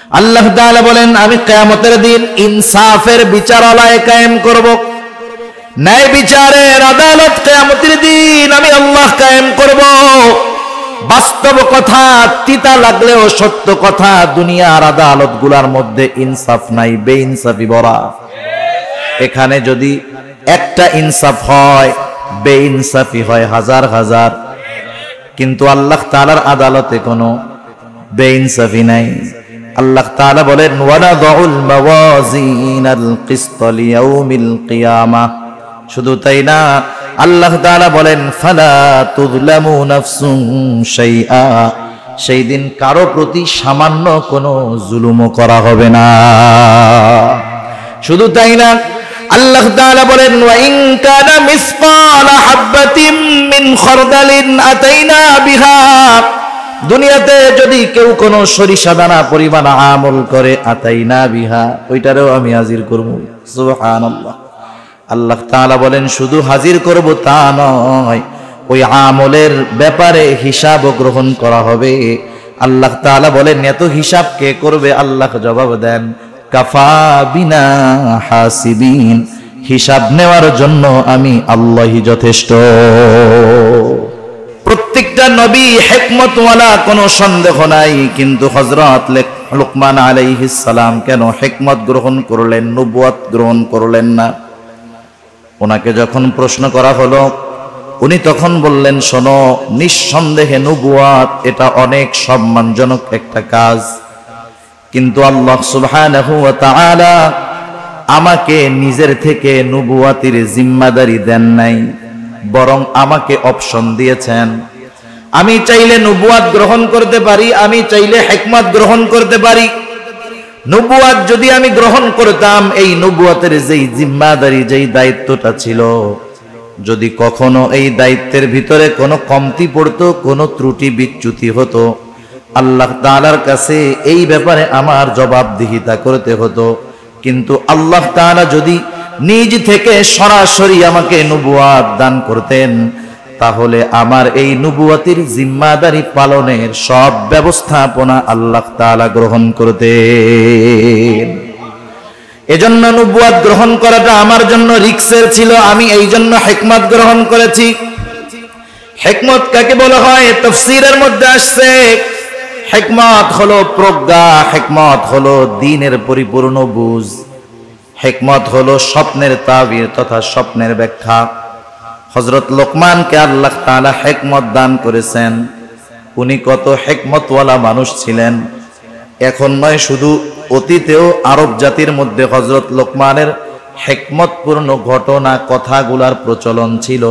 আল্লাহ তাআলা বলেন, আমি কিয়ামতের দিন ইনসাফের বিচারালয় কায়েম করব, ন্যায় বিচারের আদালত কিয়ামতের দিন আমি আল্লাহ কায়েম করব। বাস্তব কথা, তিতা লাগলেও সত্য কথা, দুনিয়ার আদালতগুলোর মধ্যে ইনসাফ নাই, বেইনসাফি ভরা। এখানে যদি একটা ইনসাফ হয়, বেইনসাফি হয় হাজার হাজার, কিন্তু আল্লাহ তাআলার আদালতে কোনো বেইনসাফি নাই। আল্লাহ তাআলা বলেন, ওয়ানাদাউল মাওয়াজিনাল কিসত লিয়াউমিল কিয়ামাহ। শুধু তাই না, আল্লাহ তাআলা বলেন, ফালা তুযলামু নাফসুন শাইআ। সেই দিন কারো প্রতি সামান্য কোনো জুলুমও করা হবে না। শুধু তাই না, আল্লাহ তাআলা বলেন, ওয়া ইন কানা মিসকালা হাববাতিন মিন খারদালিন আতাইনা বিহা। দুনিয়াতে যদি কেউ কোনো সরিষা দানা পরিমাণ আমল করে, আতাইনা বিহা, ওইটারও আমি হাজির করব। সুবহানাল্লাহ। আল্লাহ তাআলা বলেন, শুধু হাজির করব তা নয়, ওই আমলের ব্যাপারে হিসাবও গ্রহণ করা হবে। আল্লাহ তাআলা বলেন, এত হিসাব কে করবে? আল্লাহ জবাব দেন, কাফা বিনা হাসিবিন। হিসাব নেওয়ার জন্য আমি আল্লাহই যথেষ্ট। প্রত্যেকটা নবী হিকমতওয়ালা, কোনো সন্দেহ নাই, কিন্তু হযরত লুকমান আলাইহিস সালাম কেন হিকমত গ্রহণ করলেন, নবুয়ত গ্রহণ করলেন না? ওনাকে যখন প্রশ্ন করা হলো, উনি তখন বললেন, শোনো, নিঃসন্দেহে নবুয়ত এটা অনেক সম্মানজনক একটা কাজ, কিন্তু আল্লাহ সুবহানাহু ওয়া তাআলা আমাকে নিজের থেকে নবুয়তের জিম্মাদারি দেন নাই, বরং আমাকে অপশন দিয়েছেন। আমি চাইলে নবুয়ত গ্রহণ করতে পারি, আমি চাইলে হিকমত গ্রহণ করতে পারি। নবুয়ত যদি আমি গ্রহণ করতাম, এই নবুয়তের যেই জিম্মাদারি, যেই দায়িত্বটা ছিল, যদি কখনো এই দায়িত্বের ভিতরে কোনো কমতি পড়তো, কোনো ত্রুটি বিচ্যুতি হতো, আল্লাহ তাআলার কাছে এই ব্যাপারে আমার জবাবদিহিতা করতে হতো। কিন্তু আল্লাহ তাআলা যদি নিজ থেকে সরাসরি আমাকে নবুয়ত দান করতেন, তাহলে আমার এই নবুয়তের জিম্মাদারি পালনের সব ব্যবস্থাপনা আল্লাহ তাআলা গ্রহণ করতেন। এজন্য নবুয়ত গ্রহণ করাটা আমার জন্য রিস্কের ছিল। আমি এই জন্য হিকমত গ্রহণ করেছি। হিকমত কাকে বলা হয়? তাফসীরের মধ্যে আসছে, হিকমত হলো প্রজ্ঞা, হিকমত হলো দ্বীনের পরিপূর্ণ বুঝ, হিকমত হলো স্বপ্নের তাবির তথা স্বপ্নের ব্যাখ্যা। হযরত লোকমানকে আল্লাহ তাআলা হিকমত দান করেছেন। উনি কত হিকমতওয়ালা মানুষ ছিলেন। এখন নয়, শুধু অতীতেও আরব জাতির মধ্যে হযরত লোকমানের হিকমতপূর্ণ ঘটনা, কথাগুলার প্রচলন ছিল।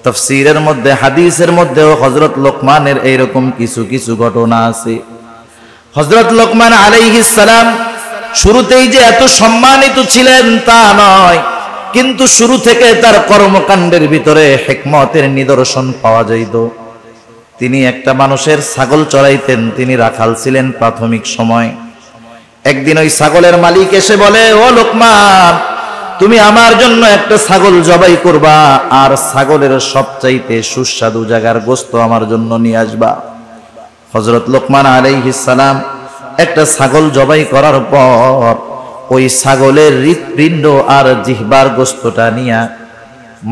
তাফসীরের মধ্যে, হাদিসের মধ্যেও হযরত লোকমানের এইরকম কিছু কিছু ঘটনা আছে। হযরত লোকমান আলাইহিস সালাম শুরুতেই যে এত সম্মানিত ছিলেন তা নয়, কিন্তু শুরু থেকে তার কর্মকাণ্ডের ভিতরে হিকমতের নিদর্শন পাওয়া যাইত। তিনি একটা মানুষের ছাগল চড়াইতেন, তিনি রাখাল ছিলেন প্রাথমিক সময়। একদিন ওই ছাগলের মালিক এসে বলে, ও লোকমান, তুমি আমার জন্য একটা ছাগল জবাই করবা, আর ছাগলের সবচাইতে সুস্বাদু জায়গার গোশত আমার জন্য নিয়ে আসবা। হযরত লোকমান আলাইহিস সালাম একটা ছাগল জবাই করার পর ওই ছাগলের হৃৎপিণ্ড আর জিহ্বার গোশতটা নিয়ে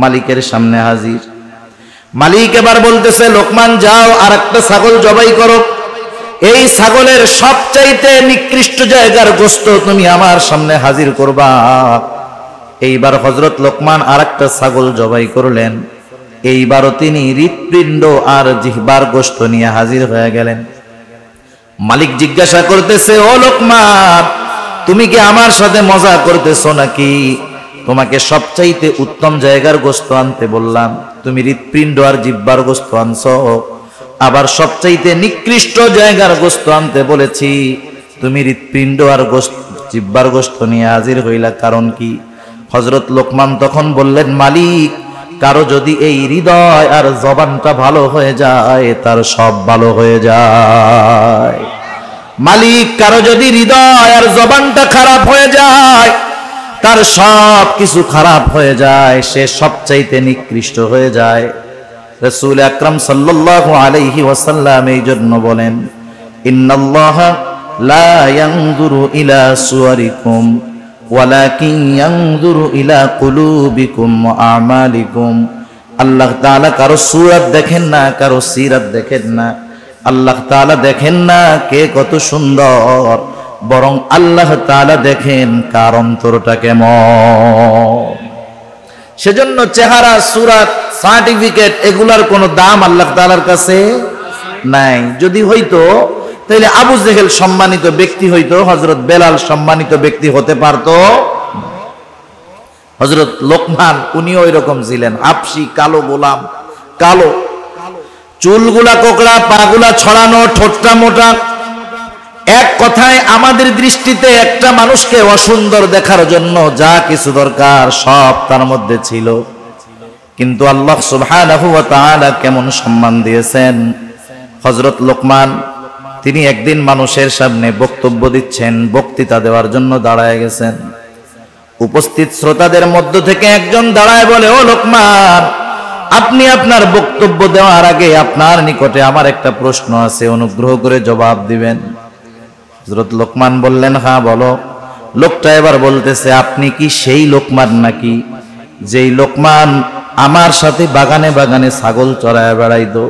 মালিকের সামনে হাজির। মালিক এবার বলতেছে, লোকমান, যাও আর একটা ছাগল জবাই করো, এই ছাগলের সবচাইতে নিকৃষ্ট জায়গার গোশত তুমি আমার সামনে হাজির করবা। এইবার হযরত লোকমান আর একটা ছাগল জবাই করলেন। এইবারও তিনি হৃৎপিণ্ড আর জিহ্বার গোশত নিয়ে হাজির হয়ে গেলেন। মালিক জিজ্ঞাসা করতেছে, ও লোকমান, তুমি কি আমার সাথে মজা করতেছো নাকি? তোমাকে সবচাইতে উত্তম জায়গার গোশত আনতে বললাম, তুমি হৃৎপিণ্ড আর জিহ্বার গোশত আনছো। আবার সবচাইতে নিকৃষ্ট জায়গার গোশত আনতে বলেছি, তুমি হৃৎপিণ্ড আর জিহ্বার গোশত নিয়ে হাজির হইলা, কারণ কি? হযরত লোকমান তখন বললেন, মালিক, কারো যদি এই হৃদয় আর জবানটা ভালো হয়ে যায়, তার সব ভালো হয়ে যায়। মালিক, কারো যদি হৃদয় আর জবানটা খারাপ হয়ে যায়, তার সব কিছু খারাপ হয়ে যায়, সে সবচাইতে নিকৃষ্ট হয়ে যায়। রাসূল আকরাম সাল্লাল্লাহু আলাইহি ওয়াসাল্লাম এই জন্য বলেন, ইন্নাল্লাহা লা ইয়ানজুরু ইলা সুওয়ারিকুম ওয়ালাকিন ইয়ানজুরু ইলা কুলুবিকুম ওয়া আমালিকুম। আল্লাহ তাআলা কারো সূরত দেখেন না, কারো সিরাত দেখেন না। আল্লাহ তাআলা দেখেন না কে কত সুন্দর, বরং আল্লাহ তাআলা দেখেন কার অন্তরটা কেমন। সেজন্য চেহারা, সূরত, সার্টিফিকেট এগুলার কোনো দাম আল্লাহ তাআলার কাছে নাই। যদি হইতো তাহলে আবু জেহেল সম্মানিত ব্যক্তি হইতো, হযরত বেলাল সম্মানিত ব্যক্তি হতে পারতো। হযরত লোকমান উনিও এরকম ছিলেন, হাবশী কালো গোলাম, কালো চুলগুলা কোকড়া, পাগুলা ছড়ানো, ঠোঁটটা মোটা। এক কথায় আমাদের দৃষ্টিতে একটা মানুষকে অসুন্দর দেখার জন্য যা কিছু দরকার সব তার মধ্যে ছিল। কিন্তু আল্লাহ সুবহানাহু ওয়া তাআলা কেমন সম্মান দিয়েছেন। হযরত লোকমান তিনি একদিন মানুষের সামনে বক্তব্য দিচ্ছেন, বক্তৃতা দেওয়ার জন্য দাঁড়ায় গেছেন। উপস্থিত শ্রোতাদের মধ্য থেকে একজন দাঁড়ায় বলে, ও লোকমান, আপনি আপনার বক্তব্য দেওয়ার আগে আপনার নিকটে আমার একটা প্রশ্ন আছে, অনুগ্রহ করে জবাব দিবেন। হযরত লোকমান বললেন, হ্যাঁ বলো। লোকটা এবার বলতেছে, আপনি কি সেই লোকমান নাকি যেই লোকমান আমার সাথে বাগানে বাগানে ছাগল চড়ায় বেড়াইতো?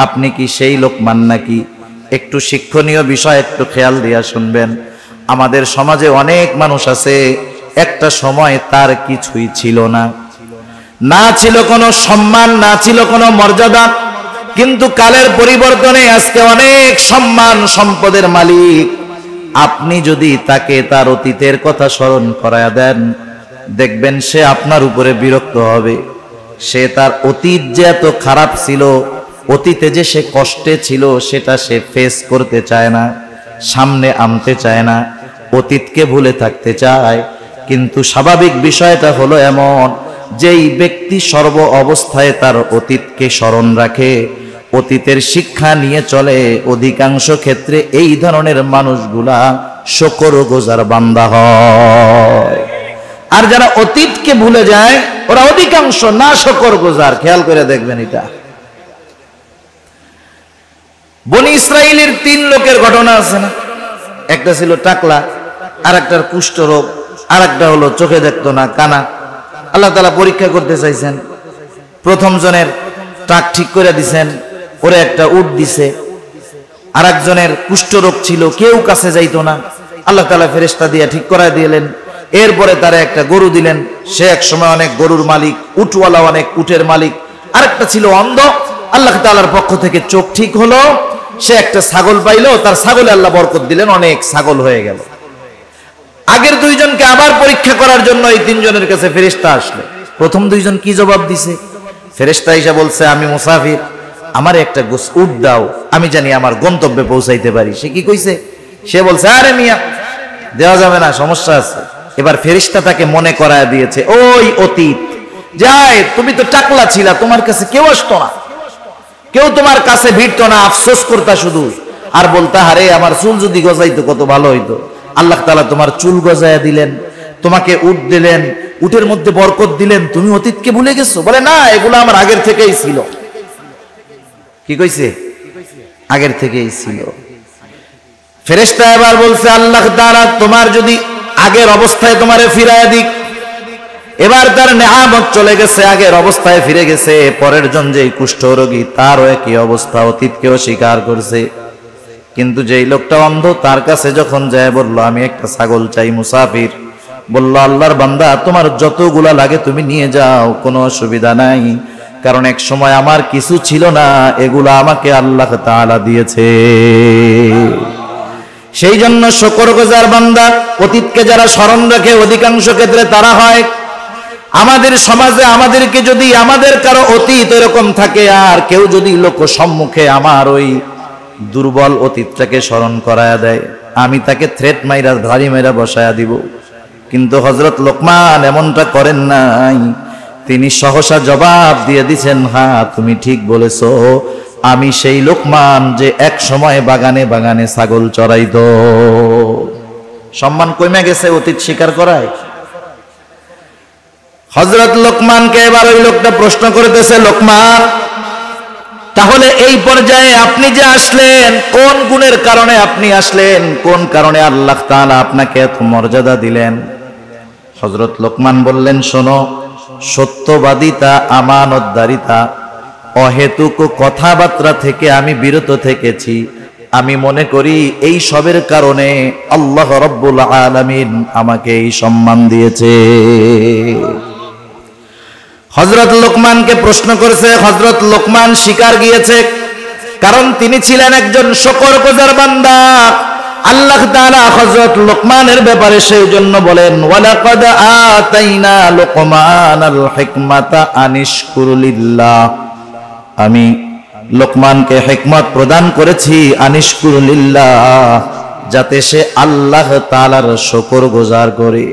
আপনি কি সেই লোকমান নাকি? একটু শিক্ষণীয় বিষয়, একটু খেয়াল দিয়া শুনবেন। আমাদের সমাজে অনেক মানুষ আছে, একটা সময় তার কিছুই ছিল না, না ছিল কোনো সম্মান, না ছিল কোনো মর্যাদা, কিন্তু কালের পরিবর্তনে আজকে অনেক সম্মান সম্পদের মালিক। আপনি যদি তাকে তার অতীতের কথা স্মরণ করায়া দেন, দেখবেন সে আপনার উপরে বিরক্ত হবে। সে তার অতীত যে এত খারাপ ছিল, অতীতে যে সে কষ্টে ছিল, সেটা সে ফেস করতে চায় না, সামনে আনতে চায় না, অতীতকে ভুলে থাকতে চায়। কিন্তু স্বাভাবিক বিষয়টা হলো এমন, যেই ব্যক্তি সর্ব অবস্থায় তার অতীতকে স্মরণ রাখে, অতীতের শিক্ষা নিয়ে চলে, অধিকাংশ ক্ষেত্রে এই ধরনের মানুষগুলা শুকরগুজার বান্দা হয়। আর যারা অতীতকে ভুলে যায়, ওরা অধিকাংশ না শুকরগুজার। খেয়াল করে দেখবেন এটা। বনি ইসরাইলের 3 লোকের ঘটনা আছে না? একটা ছিল টাকলা, আর একটার কুষ্ঠ রোগ, আর একটা হলো চোখে দেখতো না, কানা। আল্লাহ তাআলা পরীক্ষা করতে চাইছেন। প্রথম জনের টাক ঠিক করে দিছেন, ওরে একটা উট দিছে। আর একজনের কুষ্ঠ রোগ ছিল, কেউ কাছে যাইতো না, আল্লাহ তাআলা ফেরেশতা দিয়ে ঠিক করায় দিলেন। এরপরে তারা একটা গরু দিলেন, সে এক সময় অনেক গরুর মালিক, উটওয়ালা অনেক উটের মালিক। আরেকটা ছিল অন্ধ, আল্লাহ তাআলার পক্ষ থেকে চোখ ঠিক হলো, সে একটা ছাগল পাইলো, তার ছাগলে আল্লাহ বরকত দিলেন, অনেক ছাগল হয়ে গেল। আগের 2 জনকে আবার পরীক্ষা করার জন্য এই 3 জনের কাছে ফেরেশতা আসলো। প্রথম 2 জন কি জবাব দিছে? ফেরেশতা এসে বলছে, আমি মুসাফির, আমার একটা উট দাও, আমি জানি আমার গন্তব্যে পৌঁছাইতে পারি। সে কি কইছে? সে বলছে, আরে মিয়া, দেওয়া যাবে না, সমস্যা আছে। এবার ফেরেশতা তাকে মনে করায় দিয়েছে, ওই অতীত, যাই তুমি তো টাকলা ছিলা, তোমার কাছে কেউ আসতো না, কেউ তোমার কাছে ভিড়তো না, আফসোস করতা শুধু, আর বলতা, আরে আমার চুল যদি গজাইতো কত ভালো হইতো। আল্লাহ তাআলা তোমার চুল গজায়া দিলেন, তোমাকে উট দিলেন, উটের মধ্যে বরকত দিলেন, তুমি অতীতকে ভুলে গেছো? বলে, না, এগুলো আমার আগের থেকেই ছিল। কি কইছে? আগের থেকেই ছিল। ফেরেশতা এবার বলছে, আল্লাহ তাআলা তোমার যদি আগের অবস্থায় তোমারে ফিরায়া দিক। এবার তার নেয়ামত চলে গেছে, আগের অবস্থায় ফিরে গেছে। পরের জন যেই কুষ্ঠরোগী, তারও একই অবস্থা, অতীতকেও স্বীকার করছে। কিন্তু যেই লোকটা অন্ধ, তার কাছে যখন যায় বলল, আমি একটা ছাগল চাই, মুসাফির, বলল, আল্লাহর বান্দা, তোমার যতগুলা লাগে তুমি নিয়ে যাও, কোনো অসুবিধা নাই, কারণ এক সময় আমার কিছু ছিল না, এগুলা আমাকে আল্লাহ তাআলা দিয়েছে। সেই জন্য শুকরগুজার বান্দা, অতীতকে যারা স্মরণ রাখে, অধিকাংশ ক্ষেত্রে তারা হয়। আমাদের সমাজে আমাদেরকে যদি আমাদের কারো অতীত এরকম থাকে, আর কেউ যদি লোক সম্মুখে আমার ওই দুর্বল অতীতটাকে স্মরণ করায়া দেয়, আমি তাকে থ্রেট মাইরা, ধারি মাইরা বসায়া দিব। কিন্তু হযরত লোকমান এমনটা করেন নাই। তিনি সহসা জবাব দিয়ে দিছেন, হ্যাঁ তুমি ঠিক বলেছো, আমি সেই লোকমান যে এক সময় বাগানে বাগানে ছাগল চড়াইতো। সম্মান কমে গেছে অতীত স্বীকার করায়। হযরত লোকমানকে এবার ওই লোকটা প্রশ্ন করতেছে, লোকমান, তাহলে এই পর্যায়ে আপনি যে আসলেন, কোন গুণের কারণে আপনি আসলেন, কোন কারণে আল্লাহ তাআলা আপনাকে এত মর্যাদা দিলেন? হযরত লোকমান বললেন, শোনো, সত্যবাদিতা, আমানতদারিতা, অহেতুক কথাবার্তা থেকে আমি বিরত থেকেছি। আমি মনে করি এই সবের কারণে আল্লাহ রাব্বুল আলামিন আমাকে এই সম্মান দিয়েছে। হযরত লোকমানকে প্রশ্ন করেছে, হযরত লোকমান শিকার গিয়েছে, কারণ তিনি ছিলেন একজন শুকরগুজার বান্দা। আল্লাহ তাআলা হযরত লোকমানের ব্যাপারে সেই জন্য বলেন, ওয়ালাকাদ আতাইনা লোকমানাল হিকমাতা আনিশকুর লিল্লাহ। আমি লোকমানকে হিকমত প্রদান করেছি আনিশকুর লিল্লাহ, যাতে সে আল্লাহ তাআলার শুকরগুজার করে,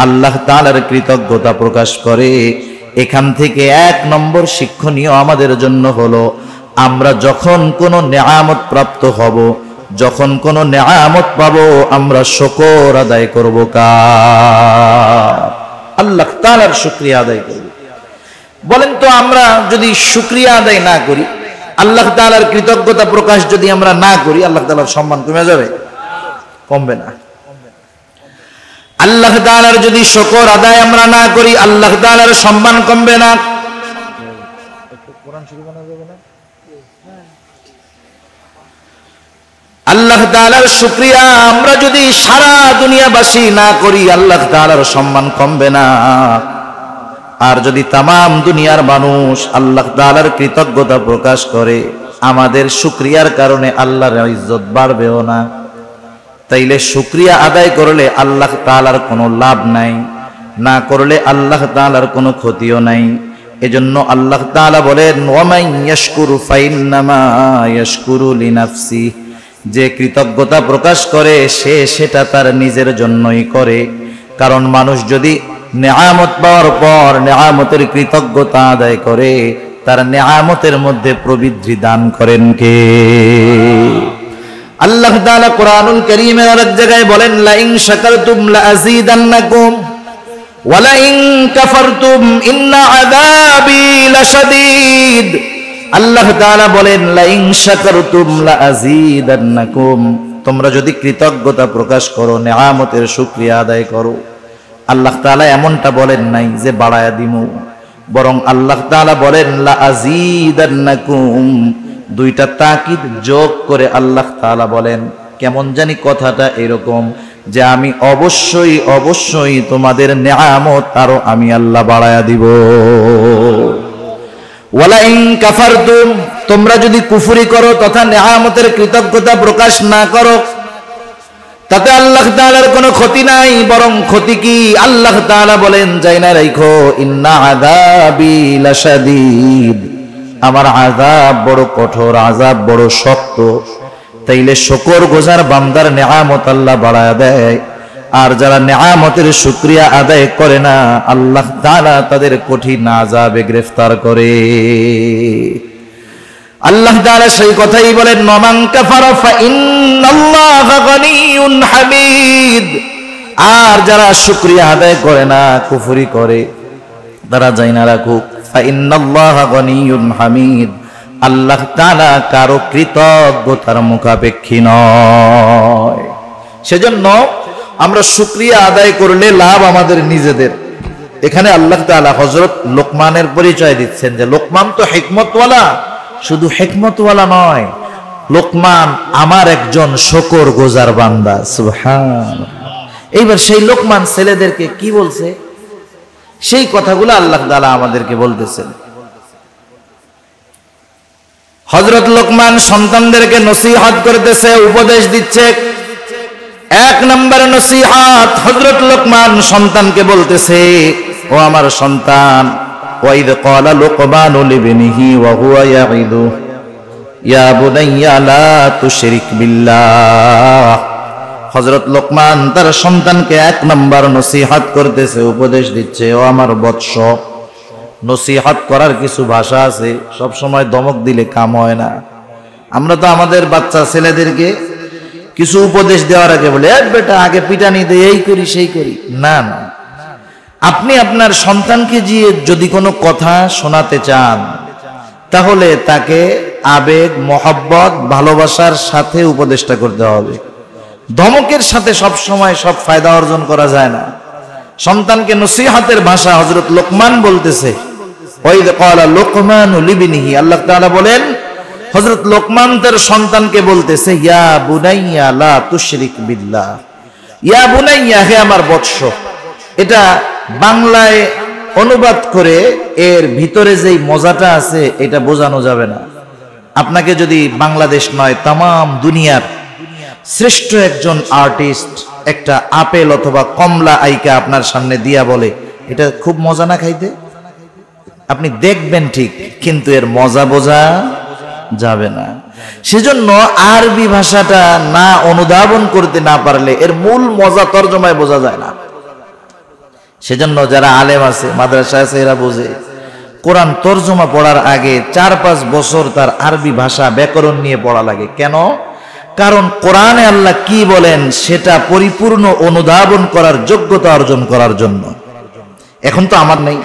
আল্লাহ তাআলার কৃতজ্ঞতা প্রকাশ করে। এখান থেকে এক নম্বর শিক্ষণীয় আমাদের জন্য হলো, আমরা যখন কোনো নেয়ামত প্রাপ্ত হব, যখন কোনো নেয়ামত পাবো, আমরা শুকর আদায় করব কার? আল্লাহ তাআলার শুকরিয়া আদায় করব। বলেন তো, আমরা যদি শুকরিয়া আদায় না করি, আল্লাহ তাআলার কৃতজ্ঞতা প্রকাশ যদি আমরা না করি, আল্লাহ তাআলার সম্মান কমে যাবে? কমবে না। আল্লাহ তাআলার যদি শুকর আদায় আমরা না করি, আল্লাহ তাআলার সম্মান কমবে না। আল্লাহ তাআলার শুকরিয়া আমরা যদি সারা দুনিয়াবাসী না করি, আল্লাহ তাআলার সম্মান কমবে না। আর যদি তামাম দুনিয়ার মানুষ আল্লাহ তাআলার কৃতজ্ঞতা প্রকাশ করে, আমাদের শুকরিয়ার কারণে আল্লাহর ইজ্জত বাড়বেও না। তাইলে শুকরিয়া আদায় করলে আল্লাহ তাআলার কোনো লাভ নাই, না করলে আল্লাহ তাআলার কোনো ক্ষতিও নাই। এজন্য আল্লাহ তাআলা বলেন, ওয়ামান ইয়াশকুরু ফাইন্নামা ইয়াশকুরু লিনাফসি। যে কৃতজ্ঞতা প্রকাশ করে সে সেটা তার নিজের জন্যই করে। কারণ মানুষ যদি নেয়ামত পাওয়ার পর নেয়ামতের কৃতজ্ঞতা আদায় করে, তার নেয়ামতের মধ্যে প্রবৃদ্ধি দান করেন কে? আল্লাহ তাআলা কোরআনুল কারীমের আরেক জায়গায় বলেন, লা ইন শাকারতুম লা আযীদান্নাকুম ওয়া লা ইন কাফারতুম ইন্না আযাবী লাশাদীদ। আল্লাহ তাআলা বলেন, লা ইন শাকারতুম লা আযীদান্নাকুম, তোমরা যদি কৃতজ্ঞতা প্রকাশ করো, নেয়ামতের শুকরিয়া আদায় করো, আল্লাহ তাআলা এমনটা বলেন নাই যে বাড়ায়া দিমু, বরং আল্লাহ তাআলা বলেন লা আযীদান্নাকুম। দুইটা তাকিদ যোগ করে আল্লাহ তাআলা বলেন, কেমন জানি কথাটা এরকম যে আমি অবশ্যই অবশ্যই তোমাদের নেয়ামত আরো আমি আল্লাহ বাড়ায়া দিব। ওয়ালা ইন কাফারতুম, তোমরা যদি কুফরি করো তথা নেয়ামতের কৃতজ্ঞতা প্রকাশ না করো, তাতে আল্লাহ তাআলার কোনো ক্ষতি নাই, বরং ক্ষতি কি? আল্লাহ তাআলা বলেন, যাই না রাখো, ইন্না আযাবী লাশাদীদ, আমার আযাব বড় কঠোর, আযাব বড় শক্ত। তাইলে শুকরগুজার বান্দার নেয়ামত আল্লাহ বাড়ায় দেয়, আর যারা নেয়ামতের শুকরিয়া আদায় করে না, আল্লাহ তাআলা তাদের কঠিন আযাবে গ্রেফতার করে। আল্লাহ তাআলা সেই কথাই বলেন, মান কাফারা ফা ইন্নাল্লাহা গানিয়্যুন হামিদ। আর যারা শুকরিয়া আদায় করে না, কুফরি করে, তারা জানা রাখুক, ফা ইন্নাল্লাহা গানিয়্যুন হামিদ, আল্লাহ তাআলা কারো কৃতজ্ঞতার মুখাপেক্ষী নয়। সেজন্য আমরা শুকরিয়া আদায় করলে লাভ আমাদের নিজেদের। এখানে আল্লাহ তাআলা হযরত লোকমানের পরিচয় দিচ্ছেন যে লোকমান তো হিকমতওয়ালা, শুধু হিকমতওয়ালা নয়, লোকমান আমার একজন শুকরগুজার বান্দা। সুবহানাল্লাহ। এইবার সেই লোকমান ছেলেদেরকে কি বলছে, সেই কথাগুলো আল্লাহ তাআলা আমাদেরকে বলতেছেন। হযরত লোকমান সন্তানদেরকে নসিহত করতেছে, উপদেশ দিচ্ছে। এক নম্বর নসিহত, হযরত লোকমান সন্তানকে বলতেছে, ও আমার সন্তান, ওয়াইদ ক্বালা লুকমানু লিবনিহি ওয়া হুয়া ইয়াইদু ইয়া বুনাইয়া লা তুশরিক বিল্লাহ। হযরত লোকমান তার সন্তানকে এক নম্বর নসিহত করতেছে, উপদেশ দিচ্ছে, ও আমার বৎস। নসিহত করার কিছু ভাষা আছে, সব সময় ধমক দিলে কাম হয় না। আমরা তো আমাদের বাচ্চা ছেলেদেরকে কিছু উপদেশ দেওয়ার আগে বলে, বেটা আগে পিটানি দে, এই করি সেই করি। না না, আপনি আপনার সন্তানকে যদি কোনো কথা শোনাতে চান, তাহলে তাকে আবেগ, মহব্বত, ভালোবাসার সাথে উপদেশটা করতে হবে। ধমকের সাথে সব সময় সব ফায়দা অর্জন করা যায় না। সন্তানকে নসিহতের ভাষা হযরত লোকমান বলতেছে, ওয়াইদ ক্বালা লুকমানু লিবনিহি, আল্লাহ তাআলা বলেন হযরত লোকমান তার সন্তানকে বলতেছে, ইয়া বুনাইয়া লা তুশরিক বিল্লাহ, ইয়া বুনাইয়া, হে আমার বৎস। এটা বাংলায় অনুবাদ করে এর ভিতরে যেই মজাটা আছে এটা বোঝানো যাবে না। আপনাকে যদি বাংলাদেশ নয় তামাম দুনিয়ার শ্রেষ্ঠ একজন আর্টিস্ট একটা আপেল অথবা কমলা আইকা আপনার সামনে দিয়া বলে এটা খুব মজা না খাইতে, আপনি দেখবেন ঠিক, কিন্তু এর মজা বোঝা যাবে না। সেজন্য আরবি ভাষাটা না অনুধাবন করতে না পারলে এর মূল মজা তর্জমায় বোঝা যায় না। সেজন্য যারা আলেম আছে, মাদ্রাসা আছে, এরা বোঝে কোরআন তর্জমা পড়ার আগে 4-5 বছর তার আরবি ভাষা ব্যাকরণ নিয়ে পড়া লাগে। কেন? কারণ কোরআনে আল্লাহ কি বলেন সেটা পরিপূর্ণ অনুধাবন করার যোগ্যতা অর্জন করার জন্য। এখন তো আমার নেই,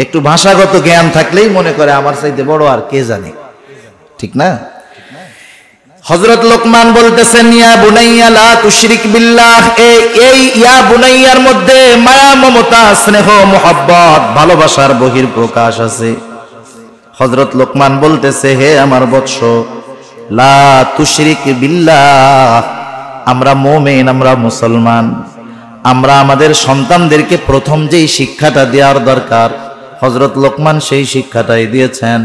একটু ভাষাগত জ্ঞান থাকলেই মনে করে আমার চাইতে বড় আর কে জানে, ঠিক না? হযরত লোকমান বলতেছেন, ইয়া বুনাইয়া লা তুশরিক বিল্লাহ, এই ইয়া বুনাইয়ার মধ্যে মায়া, মমতা, স্নেহ, মোহাব্বত, ভালোবাসার বহির প্রকাশ আছে। হযরত লোকমান বলতেছে, হে আমার বৎস, লা তুশরিক বিল্লাহ, আমরা মুমিন, আমরা মুসলমান, আমরা আমাদের সন্তানদেরকে প্রথম যেই শিক্ষাটা দেওয়ার দরকার হযরত লোকমান সেই শিক্ষাটাই দিয়েছেন।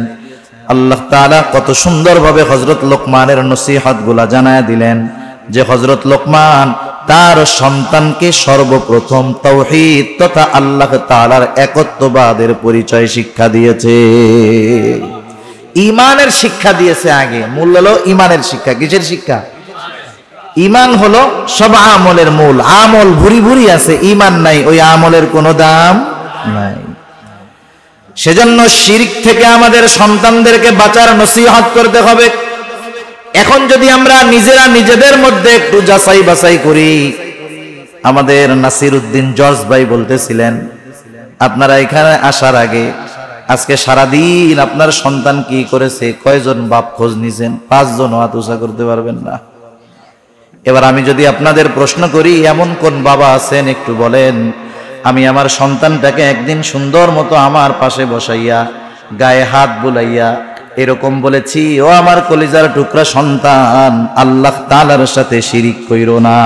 আল্লাহ তাআলা কত সুন্দরভাবে হযরত লোকমানের নসিহতগুলা জানায় দিলেন যে হযরত লোকমান তার সন্তানকে সর্বপ্রথম তাওহীদ তথা আল্লাহ তাআলার একত্ববাদের পরিচয় শিক্ষা দিয়েছে, ঈমানের শিক্ষা দিয়েছে। আগে মূল হলো ঈমানের শিক্ষা। কিসের শিক্ষা? ঈমান হলো সব আমলের মূল। আমল ভুরি ভুরি আছে, ঈমান নাই, ওই আমলের কোনো দাম নাই। সেজন্য শিরক থেকে আমাদের সন্তানদেরকে বাঁচার নসিহত করতে হবে। এখন যদি আমরা নিজেরা নিজেদের মধ্যে একটু যাচাই বাছাই করি, আমাদের নাসির উদ্দিন জর্জ ভাই বলতেছিলেন, আপনারা এখানে আসার আগে আজকে সারাদিন আপনার সন্তান কি করেছে, কয়জন বাপ খোঁজ নিছেন? 5 জন হাত উঁচা করতে পারবেন না। এবার আমি যদি আপনাদের প্রশ্ন করি, এমন কোন বাবা আছেন একটু বলেন, আমি আমার সন্তানটাকে একদিন সুন্দর মতো আমার পাশে বসাইয়া গায়ে হাত বুলাইয়া এরকম বলেছি, ও আমার কলিজার টুকরা সন্তান, আল্লাহ তাআলার সাথে শিরিক কইরো না?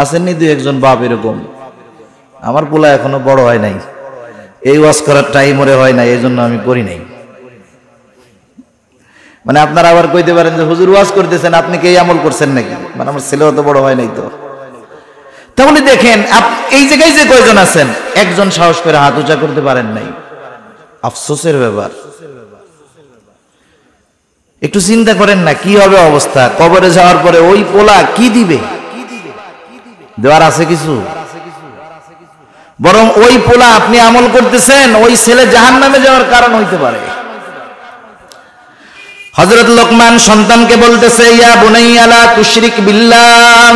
আসেননি 2-1 বাপ এরকম? আমার পোলা এখনো বড় হয় নাই, এই ওয়াজ করার টাইম ওরে হয় নাই, এই জন্য আমি করি নাই। মানে আপনারা আবার কইতে পারেন যে হুজুর ওয়াজ করতেছেন, আপনি কি এই আমল করছেন নাকি? মানে আমার ছেলেও তো বড় হয় নাই। তো তাহলে দেখেন এই জায়গায় যে কয়জন আছেন, একজন সাহস করে হাত উঁচা করতে পারেন নাই, আফসোসের ব্যাপার। একটু চিন্তা করেন না কি হবে অবস্থা কবরে যাওয়ার পরে। ওই পোলা কি দিবে? দেওয়ার আছে কিছু? বরং ওই পোলা আপনি আমল করতেছেন, ওই ছেলে জাহান্নামে যাওয়ার কারণ হইতে পারে। হযরত লোকমান সন্তানকে বলতেছে, ইয়া বুনাইয়া লা তুশরিক বিল্লাহ,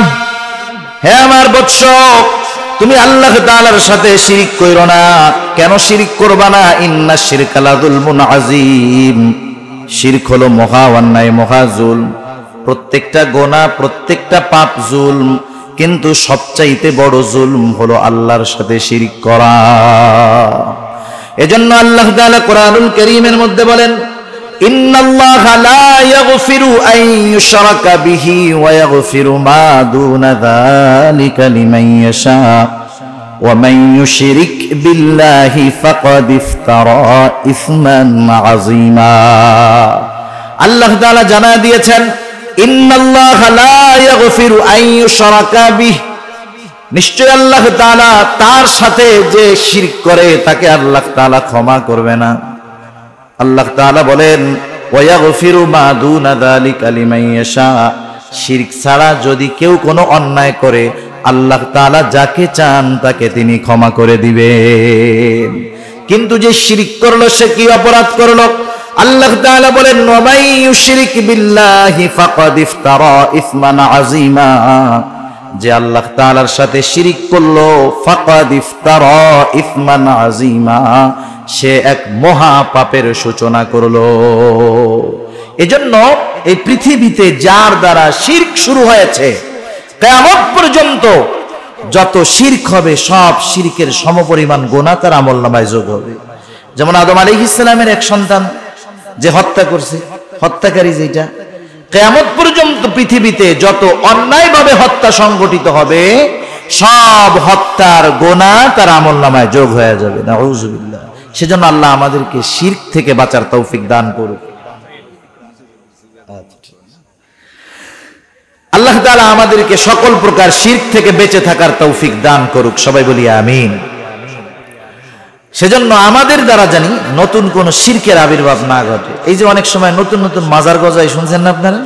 হে আমার বৎস, তুমি আল্লাহ তাআলার সাথে শিরিক কইরো না। কেন শিরিক করবা না? ইন্নাশ শিরকা লাযুলমুন আযীম, শিরক হলো মহা অন্যায়, মহা জুলম। প্রত্যেকটা গুনাহ, প্রত্যেকটা পাপ জুলম, কিন্তু সবচাইতে বড় জুলম হলো আল্লাহর সাথে শিরিক করা। এজন্য আল্লাহ তাআলা কোরআনুল কারীমের মধ্যে বলেন, ইন্নাল্লাহা লা ইয়াগফিরু আন ইউশরাকা বিহি ওয়া ইয়াগফিরু মা দুনা যালিকা লিমান ইয়াশা ওয়া মান ইউশরিক বিল্লাহি ফাকাদ ইফতারা ইসমান আযীমা। আল্লাহ তাআলা জানায় দিয়েছেন, ইন্নাল্লাহা লা ইয়াগফিরু আন ইউশরাকা বিহি, নিশ্চয় আল্লাহ তাআলা তার সাথে যে শিরক করে তাকে আল্লাহ তাআলা ক্ষমা করবে না। আল্লাহ তাআলা বলেন, ওয়া ইয়াগফিরু মা দুনা যালিকা লিমান ইয়াশা, শিরক ছাড়া যদি কেউ কোনো অন্যায় করে আল্লাহ তাআলা যাকে চান তাকে তিনি ক্ষমা করে দিবেন। কিন্তু যে শিরক করলো সে কি অপরাধ করলো? আল্লাহ তাআলা বলেন, ওয়া মান ইউশরিক বিল্লাহি ফাকাদ ইফতারা ইসমান আযীমা, যে আল্লাহ তাআলার সাথে শিরিক করলো ফাকাদ ইফতারা ইসমান আযীমা, সে এক মহা পাপের সূচনা করলো। এজন্য এই পৃথিবীতে যার দ্বারা শিরক শুরু হয়েছে কিয়ামত পর্যন্ত যত শিরক হবে সব শিরকের সমপরিমাণ গুনাহ তার আমলনামায় যোগ হবে। যেমন আদম আলাইহিস সালামের এক সন্তান যে হত্যা করছে, হত্যাকারী যেটা, কিয়ামত পর্যন্ত পৃথিবীতে যত অন্যায়ভাবে হত্যা সংগঠিত হবে সব হত্যার গুনাহ তার আমলনামায় যোগ হয়ে যাবে। নাউযুবিল্লাহ। সেজন্য আল্লাহ আমাদেরকে শিরক থেকে বাঁচার তৌফিক দান করুক। আল্লাহ তাআলা আমাদেরকে সকল প্রকার শিরক থেকে বেঁচে থাকার তৌফিক দান করুক, সবাই বলি আমিন। সেজন্য আমাদের দ্বারা জানি নতুন কোন শিরকের আবির্ভাব না ঘটে। এই যে অনেক সময় নতুন নতুন মাজার গজায়, শুনছেন না আপনারা?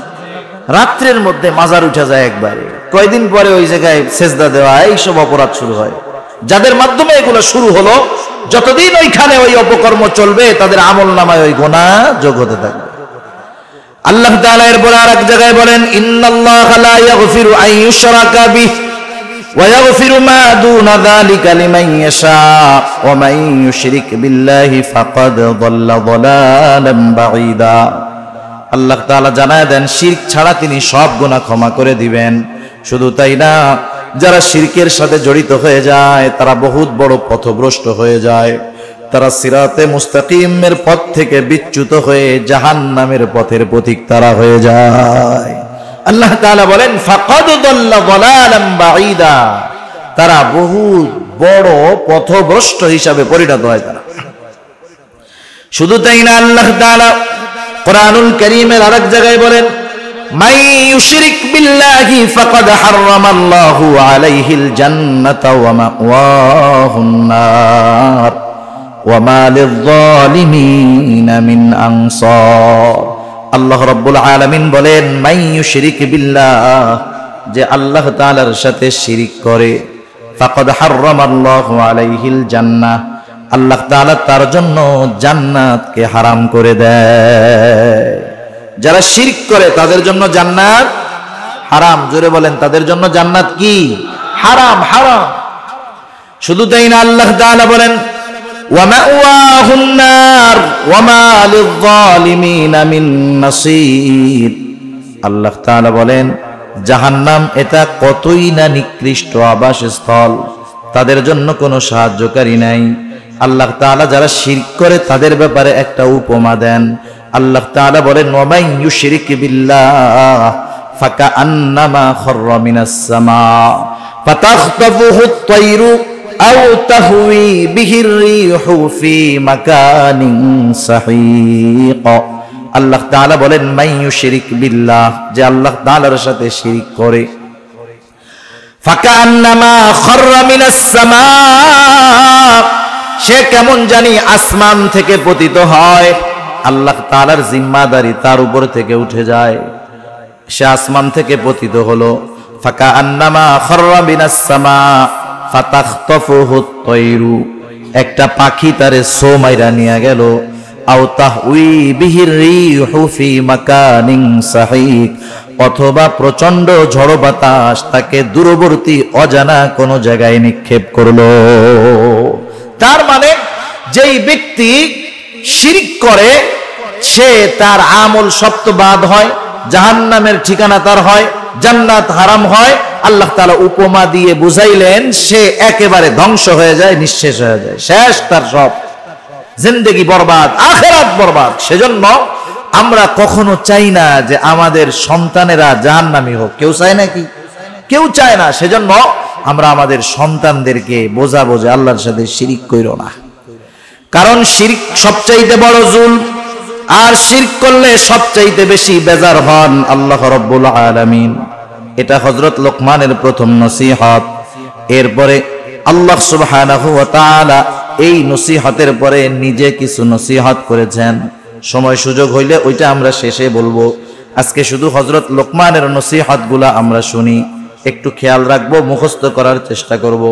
রাত্রের মধ্যে মাজার উঠা যায় একবারে, কয়দিন পরে ওই জায়গায় সেজদা দেওয়া, এইসব অপরাধ শুরু হয়। যাদের মাধ্যমে এগুলো শুরু হলো, যতদিন ওইখানে ওই অপকর্ম চলবে তাদের আমলনামায় ওই গুনাহ যোগ হতে থাকবে। আল্লাহ তাআলা এরপর আরেক জায়গায় বলেন, ইন্নাল্লাহা লা ইয়াগফিরু আন ইউশরাকা বিহি ওয়া ইয়াগফিরু মা দুনা যালিকা লিমান ইয়াশা ওয়া মান ইউশরিক বিল্লাহি ফাকাদ যাল্লা যালালান বাঈদা। আল্লাহ তাআলা জানায় দেন শিরক ছাড়া তিনি সব গুনাহ ক্ষমা করে দিবেন। শুধু তাই না, যারা শিরকের সাথে জড়িত হয়ে যায় তারা বহুত বড় পথভ্রষ্ট হয়ে যায়, তারা সিরাতে মুস্তাকিমের পথ থেকে বিচ্যুত হয়ে জাহান্নামের পথের পথিক তারা হয়ে যায়। আল্লাহ তাআলা বলেন ফাকাদ দাল্লা দালালান বাঈদা, তারা বহুত বড় পথভ্রষ্ট হিসাবে পরিণত হয় তারা। শুধু তাই না, আল্লাহ তাআলা কুরআনুল কারীমের আরেক জায়গায় বলেন, মান ইউশরিক বিল্লাহি ফাকাদ হারামাল্লাহু আলাইহিল জান্নাতা ওয়া মাওয়াহুন নার ওয়া মা লিয-যালিমিনা মিন আনসার। আল্লাহ রাব্বুল আলামিন বলেন, মান ইউশরিক বিল্লাহ, যে আল্লাহ তাআলার সাথে শিরিক করে, ফাকাদ হারামাল্লাহু আলাইহিল জান্নাহ, আল্লাহ তাআলা তার জন্য জান্নাতকে হারাম করে দেয়। যারা শিরক করে তাদের জন্য জান্নাত হারাম। জোরে বলেন, তাদের জন্য জান্নাত কি? হারাম, হারাম। শুধু তাই না, আল্লাহ তাআলা বলেন ওয়া মাওয়াহুন নার ওয়া মা লিয-যালিমিনা মিন নাসীর। আল্লাহ তাআলা বলেন জাহান্নাম এটা কতই না নিকৃষ্ট আবাসস্থল, তাদের জন্য কোনো সাহায্যকারী নাই। আল্লাহ তাআলা যারা শিরক করে তাদের ব্যাপারে একটা উপমা দেন। আল্লাহ তাআলা বলেন ওয়া মান ইউশরিক বিল্লাহ ফাকাআন্নামা খাররা মিনাস সামা ফাতাখতাফুহু আত-তায়রু আও তাহওয়ি বিহির রিহু ফি মাকানিন সাহিক। আল্লাহ তাআলা বলেন মান ইউশরিক বিল্লাহ, যে আল্লাহ তাআলার সাথে শিরক করে, ফাকাআন্নামা খাররা মিনাস সামা, সে কেমন জানি আসমান থেকে পতিত হয়। আল্লাহ তাআলার জিম্মাদারি তার উপর থেকে উঠে যায়, সে আসমান থেকে পতিত হলো। ফাকাআন্নামা খাররা মিনাস সামা ফাতাখতাফুহু আত-তায়রু, একটা পাখি তারে সো মাইরা নিয়ে গেল। আও তাহওয়ি বিহির রিহু ফি মাকানিন সাহিক, অথবা প্রচন্ড ঝড় বাতাস তাকে দূরবর্তী অজানা কোন জায়গায় নিক্ষেপ করলো। তার মানে যেই ব্যক্তি শিরক করে সে তার আমল সপ্তবাদ হয়, জাহান্নামের ঠিকানা তার হয়, জান্নাত হারাম হয়। আল্লাহ তাআলা উপমা দিয়ে বুঝাইলেন সে একেবারে ধ্বংস হয়ে যায়, নিঃশেষ হয়ে যায়, শেষ, তার সব জিন্দেগি বরবাদ, আখিরাত বরবাদ। সেজন্য আমরা কখনো চাই না যে আমাদের সন্তানেরা জাহান্নামী হোক। কেউ চায় নাকি? কেউ চায় না। সেজন্য আমরা আমাদের সন্তানদেরকে বোঝাবো যে আল্লাহর সাথে শিরক কইরো না, কারণ শিরক সবচাইতে বড় জুলম, আর শিরক করলে সবচাইতে বেশি বেজার হন আল্লাহ রাব্বুল আলামিন। এটা হযরত লোকমানের প্রথম নসিহত। এরপরে আল্লাহ সুবহানাহু ওয়া তাআলা এই নসিহতের পরে নিজে কিছু নসিহত করেছেন। সময় সুযোগ হইলে ওইটা আমরা শেষে বলবো। আজকে শুধু হযরত লোকমানের নসিহতগুলা আমরা শুনি, একটু খেয়াল রাখবো, মুখস্থ করার চেষ্টা করব।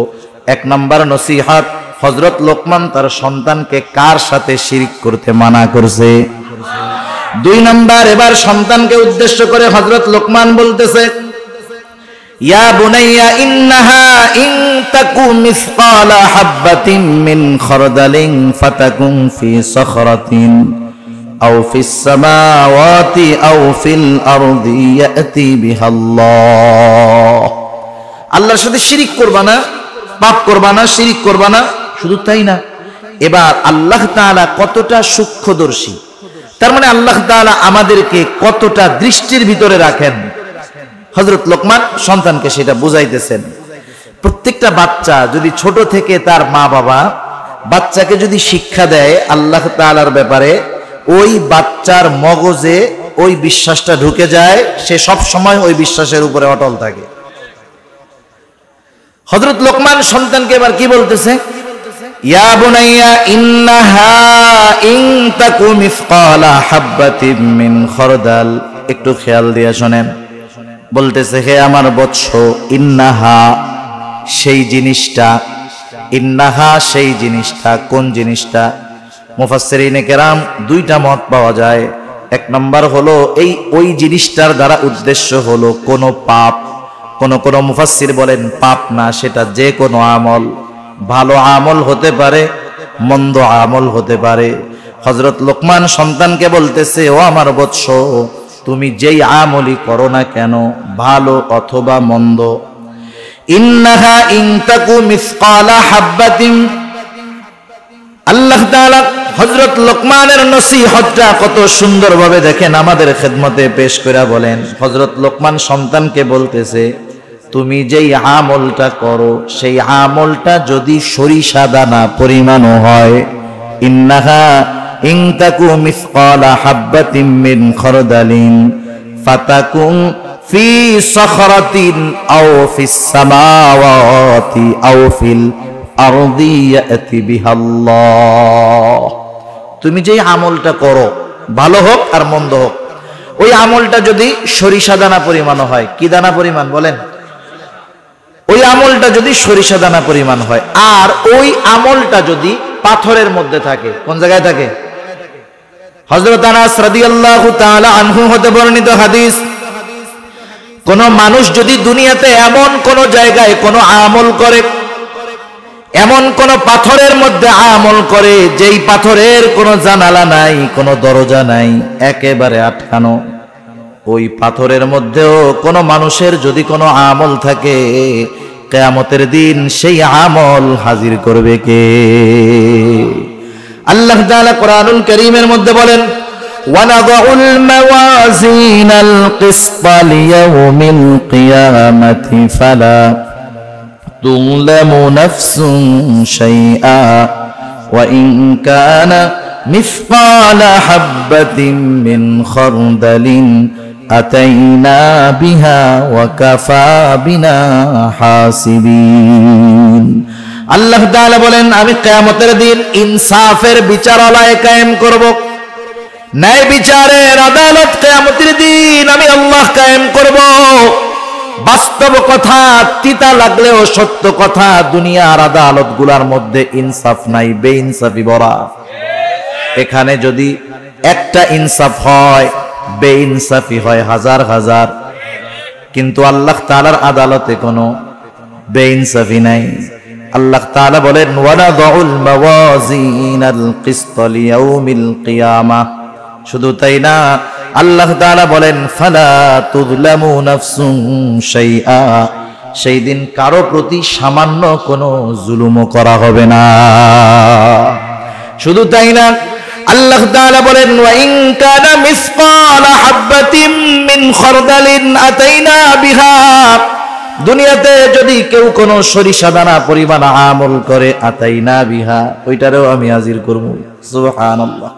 এক নাম্বার নসিহত, হযরত লোকমান তার সন্তানকে কার সাথে শিরক করতে মানা করছে। দুই নাম্বার, এবার সন্তানকে উদ্দেশ্য করে হযরত লোকমান বলতেছে ইয়া বুনাইয়া ইন্নাহা ইন তাকু মিসকালা হাববাতিন মিন খারদালিন ফাতাকুন ফি সাখরাতিন আও ফিস সামাওয়াতি আও ফিল আরদি ইয়াতি বিহাল্লাহ। আল্লাহর সাথে শিরিক করবা না, পাপ করবা না, শিরিক করবা না। শুধু তাই না, এবার আল্লাহ তাআলা কতটা সূক্ষ্মদর্শী, তার মানে আল্লাহ তাআলা আমাদেরকে কতটা দৃষ্টির ভিতরে রাখেন। হযরত লোকমান সন্তানকে সেটা বুঝাইতেছেন। প্রত্যেকটা বাচ্চা যদি ছোট থেকে তার মা বাবা বাচ্চাকে যদি শিক্ষা দেয় আল্লাহ তাআলার ব্যাপারে, ওই বাচ্চার মগজে ওই বিশ্বাসটা ঢুকে যায়, সে সব সময় ওই বিশ্বাসের উপরে অটল থাকে। হযরত লোকমান সন্তানকে এবার কি বলতেছে? ইয়া বুনাইয়া ইন্নাহা ইন তাকু মিসকালা হাববাতিন মিন খারদাল। একটু খেয়াল দিয়ে শুনেন, বলতেছে হে আমার বৎস, ইন্নাহা সেই জিনিসটা, ইন্নাহা সেই জিনিসটা, কোন জিনিসটা? মুফাসসিরিনে কেরাম দুইটা মত পাওয়া যায়। এক নম্বর হলো এই ওই জিনিসটার দ্বারা উদ্দেশ্য হলো কোনো পাপ। কোন মুফাসসির বলেন পাপ না, সেটা যে কোনো আমল, ভালো আমল হতে পারে, মন্দ আমল হতে পারে। হযরত লোকমান সন্তানকে বলতেছে, ও আমার বৎস, তুমি যেই আমলই করো না কেন, ভালো অথবা মন্দ, ইন্নাহা ইন তাকু মিসকালা হাববাতিন। আল্লাহ তাআলা হযরত লোকমানের নসিহতটা কত সুন্দরভাবে দেখেন আমাদের খেদমতে পেশ করে বলেন। হযরত লোকমান সন্তানকে বলতেছে, তুমি যেই আমলটা করো সেই আমলটা যদি সরিষা দানা পরিমাণও হয়, ইন্নাহা ইন তাকু মিসকালা হাববাতিন মিন খারদালিন ফাতাকুন ফি সাখরাতিন আও ফিস সামাওয়াতি আও ফিল আরদি ইয়াতি বিহাল্লাহ। তুমি যেই আমলটা করো, ভালো হোক আর মন্দ হোক, ওই আমলটা যদি সরিষা দানা পরিমাণ হয়, কি দানা পরিমাণ বলেন? ওই আমলটা যদি সরিষা দানা পরিমাণ হয়, আর ওই আমলটা যদি পাথরের মধ্যে থাকে, কোন জায়গায় থাকে? হযরত আনাস রাদিয়াল্লাহু তাআলা আনহু হতে বর্ণিত হাদিস, কোন মানুষ যদি দুনিয়াতে এমন কোন জায়গায় কোন আমল করে, এমন কোন পাথরের মধ্যে আমল করে যেই পাথরের কোনো জানালা নাই, কোনো দরজা নাই, একেবারে আটকানো, ওই পাথরের মধ্যেও কোনো মানুষের যদি কোনো আমল থাকে, কিয়ামতের দিন সেই আমল হাজির করবে কে? আল্লাহ তাআলা কোরআনুল কারীমের মধ্যে বলেন, ওয়ানাদাউল মাওয়াজিনাল কিসতা লিয়াউমিল কিয়ামাতি ফালা তুযলামু নাফসুন শাইআ ওয়া ইন কানা মিসকালা হাববাতিন মিন খারদালিন আতাইনা বিহা ওয়া কাফা বিনা হাসিবিন। আল্লাহ তাআলা বলেন, আমি কিয়ামতের দিন ইনসাফের বিচারালয় কায়েম করব, ন্যায় বিচারের আদালত কিয়ামতের দিন আমি আল্লাহ কায়েম করব। বাস্তব কথা, তিতা লাগলেও সত্য কথা, দুনিয়ার আদালতগুলোর মধ্যে ইনসাফ নাই, বেইনসাফি ভরা। এখানে যদি একটা ইনসাফ হয়, বেইনসাফি হয় হাজার হাজার, কিন্তু আল্লাহ তাআলার আদালতে কোনো বেইনসাফি নাই। আল্লাহ তাআলা বলেন, ওয়ানাদাউল মাওয়াজিনাল কিসতা লিয়াউমিল কিয়ামাহ। শুধু তাই না, আল্লাহ তাআলা বলেন, ফালা তুযলামু নাফসুন শাইআ। সেই দিন কারো প্রতি সামান্য কোনো জুলুমও করা হবে না। শুধু তাই না, আল্লাহ তাআলা বলেন, ওয়া ইন কানা মিসকালা হাববাতিন মিন খারদালিন আতাইনা বিহা। দুনিয়াতে যদি কেউ কোনো সরিষা দানা পরিমাণ আমল করে, আতাইনা বিহা, ওইটারও আমি হাজির করব। সুবহানাল্লাহ।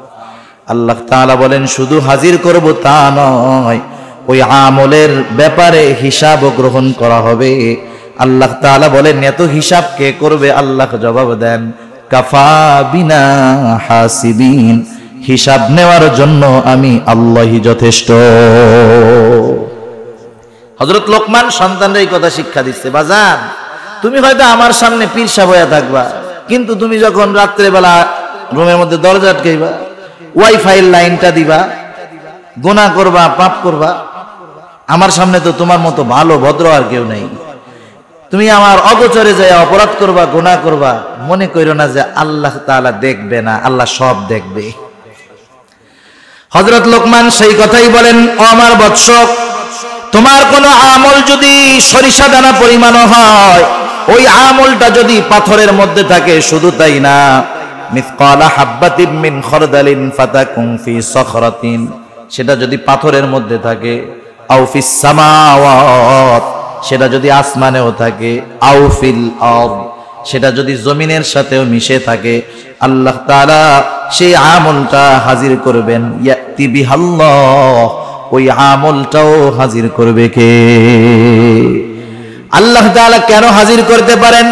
আল্লাহ তাআলা বলেন, শুধু হাজির করব তা নয়, ওই আমলের ব্যাপারে হিসাব গ্রহণ করা হবে। আল্লাহ তাআলা বলেন, এত হিসাব কে করবে? আল্লাহ জবাব দেন, কাফা বিনা হাসিবিন। হিসাব নেওয়ার জন্য আমি আল্লাহই যথেষ্ট। হযরত লোকমান সন্তানদের এই কথা শিক্ষা দিচ্ছে, বাজান তুমি হয়তো আমার সামনে পীর সাহেব হয়ে থাকবা, কিন্তু তুমি যখন রাত্রেবেলা রুমের মধ্যে দরজা আটকাইবা, ওয়াইফাই লাইনটা দিবা, গুনাহ করবা, পাপ করবা, আমার সামনে তো তোমার মতো ভালো ভদ্র আর কেউ নেই, তুমি আমার অগোচরে যায় অপরাধ করবা, গুনাহ করবা, মনে কইরো না যে আল্লাহ তাআলা দেখবে না, আল্লাহ সব দেখবে। হযরত লোকমান সেই কথাই বলেন, ও আমার বৎস, তোমার কোনো আমল যদি সরিষা দানা পরিমাণও হয়, ওই আমলটা যদি পাথরের মধ্যে থাকে, শুধু তাই না, মিসকালা হাব্বাতিন মিন খরদালিন ফাতাকুম ফি সখরাতিন, সেটা যদি পাথরের মধ্যে থাকে, আও ফিস সামাওয়াত, সেটা যদি আসমানেও থাকে, আও ফিল আরদ, সেটা যদি জমিনের সাথেও মিশে থাকে, আল্লাহ তাআলা সেই আমলটা হাজির করবেন। ইয়াতি বিহাল্লাহ, ওই আমলটাও হাজির করবে কে? আল্লাহ তাআলা কেন হাজির করতে পারেন?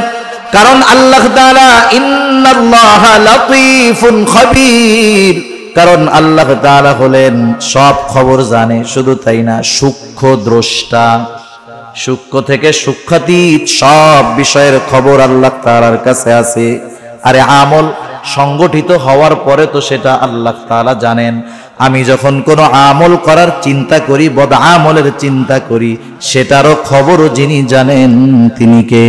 কারণ আল্লাহ তাআলা ইন্নাল্লাহা লাতীফুন খাবীর, কারণ আল্লাহ তাআলা হলেন সব খবর জানে, শুধু তাই না, সূক্ষ্ম দ্রষ্টা। সূক্ষ্ম থেকে সূক্ষ্মাতীত সব বিষয়ের খবর আল্লাহ তাআলার কাছে আছে। আরে আমল সংগঠিত হওয়ার পরে তো সেটা আল্লাহ তাআলা জানেন। আমি যখন কোনো আমল করার চিন্তা করি, বদ আমলের চিন্তা করি, সেটারও খবরও যিনি জানেন তিনি কে?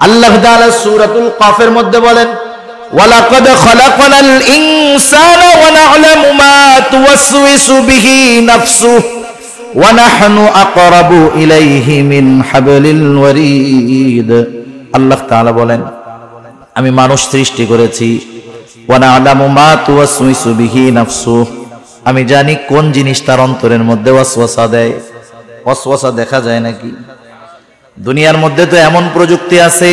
আল্লাহ তাআলা সূরাতুল কাফের মধ্যে বলেন, ওয়ালাকাদ খালাকনাল ইনসানা ওয়া না'লামু মা তুওয়াসওয়িসু বিহি নাফসুহু ওয়া নাহনু আকরাবু ইলাইহি মিন হাবলিল ওয়ারিদ। আল্লাহ তাআলা বলেন, আমি মানুষ সৃষ্টি করেছি, ওয়া না'লামু মা তুওয়াসওয়িসু বিহি নাফসুহু, আমি জানি কোন জিনিস তার অন্তরের মধ্যে ওয়াসওয়াসা দেয়। ওয়াসওয়াসা দেখা যায় নাকি? দুনিয়ার মধ্যে তো এমন প্রযুক্তি আছে,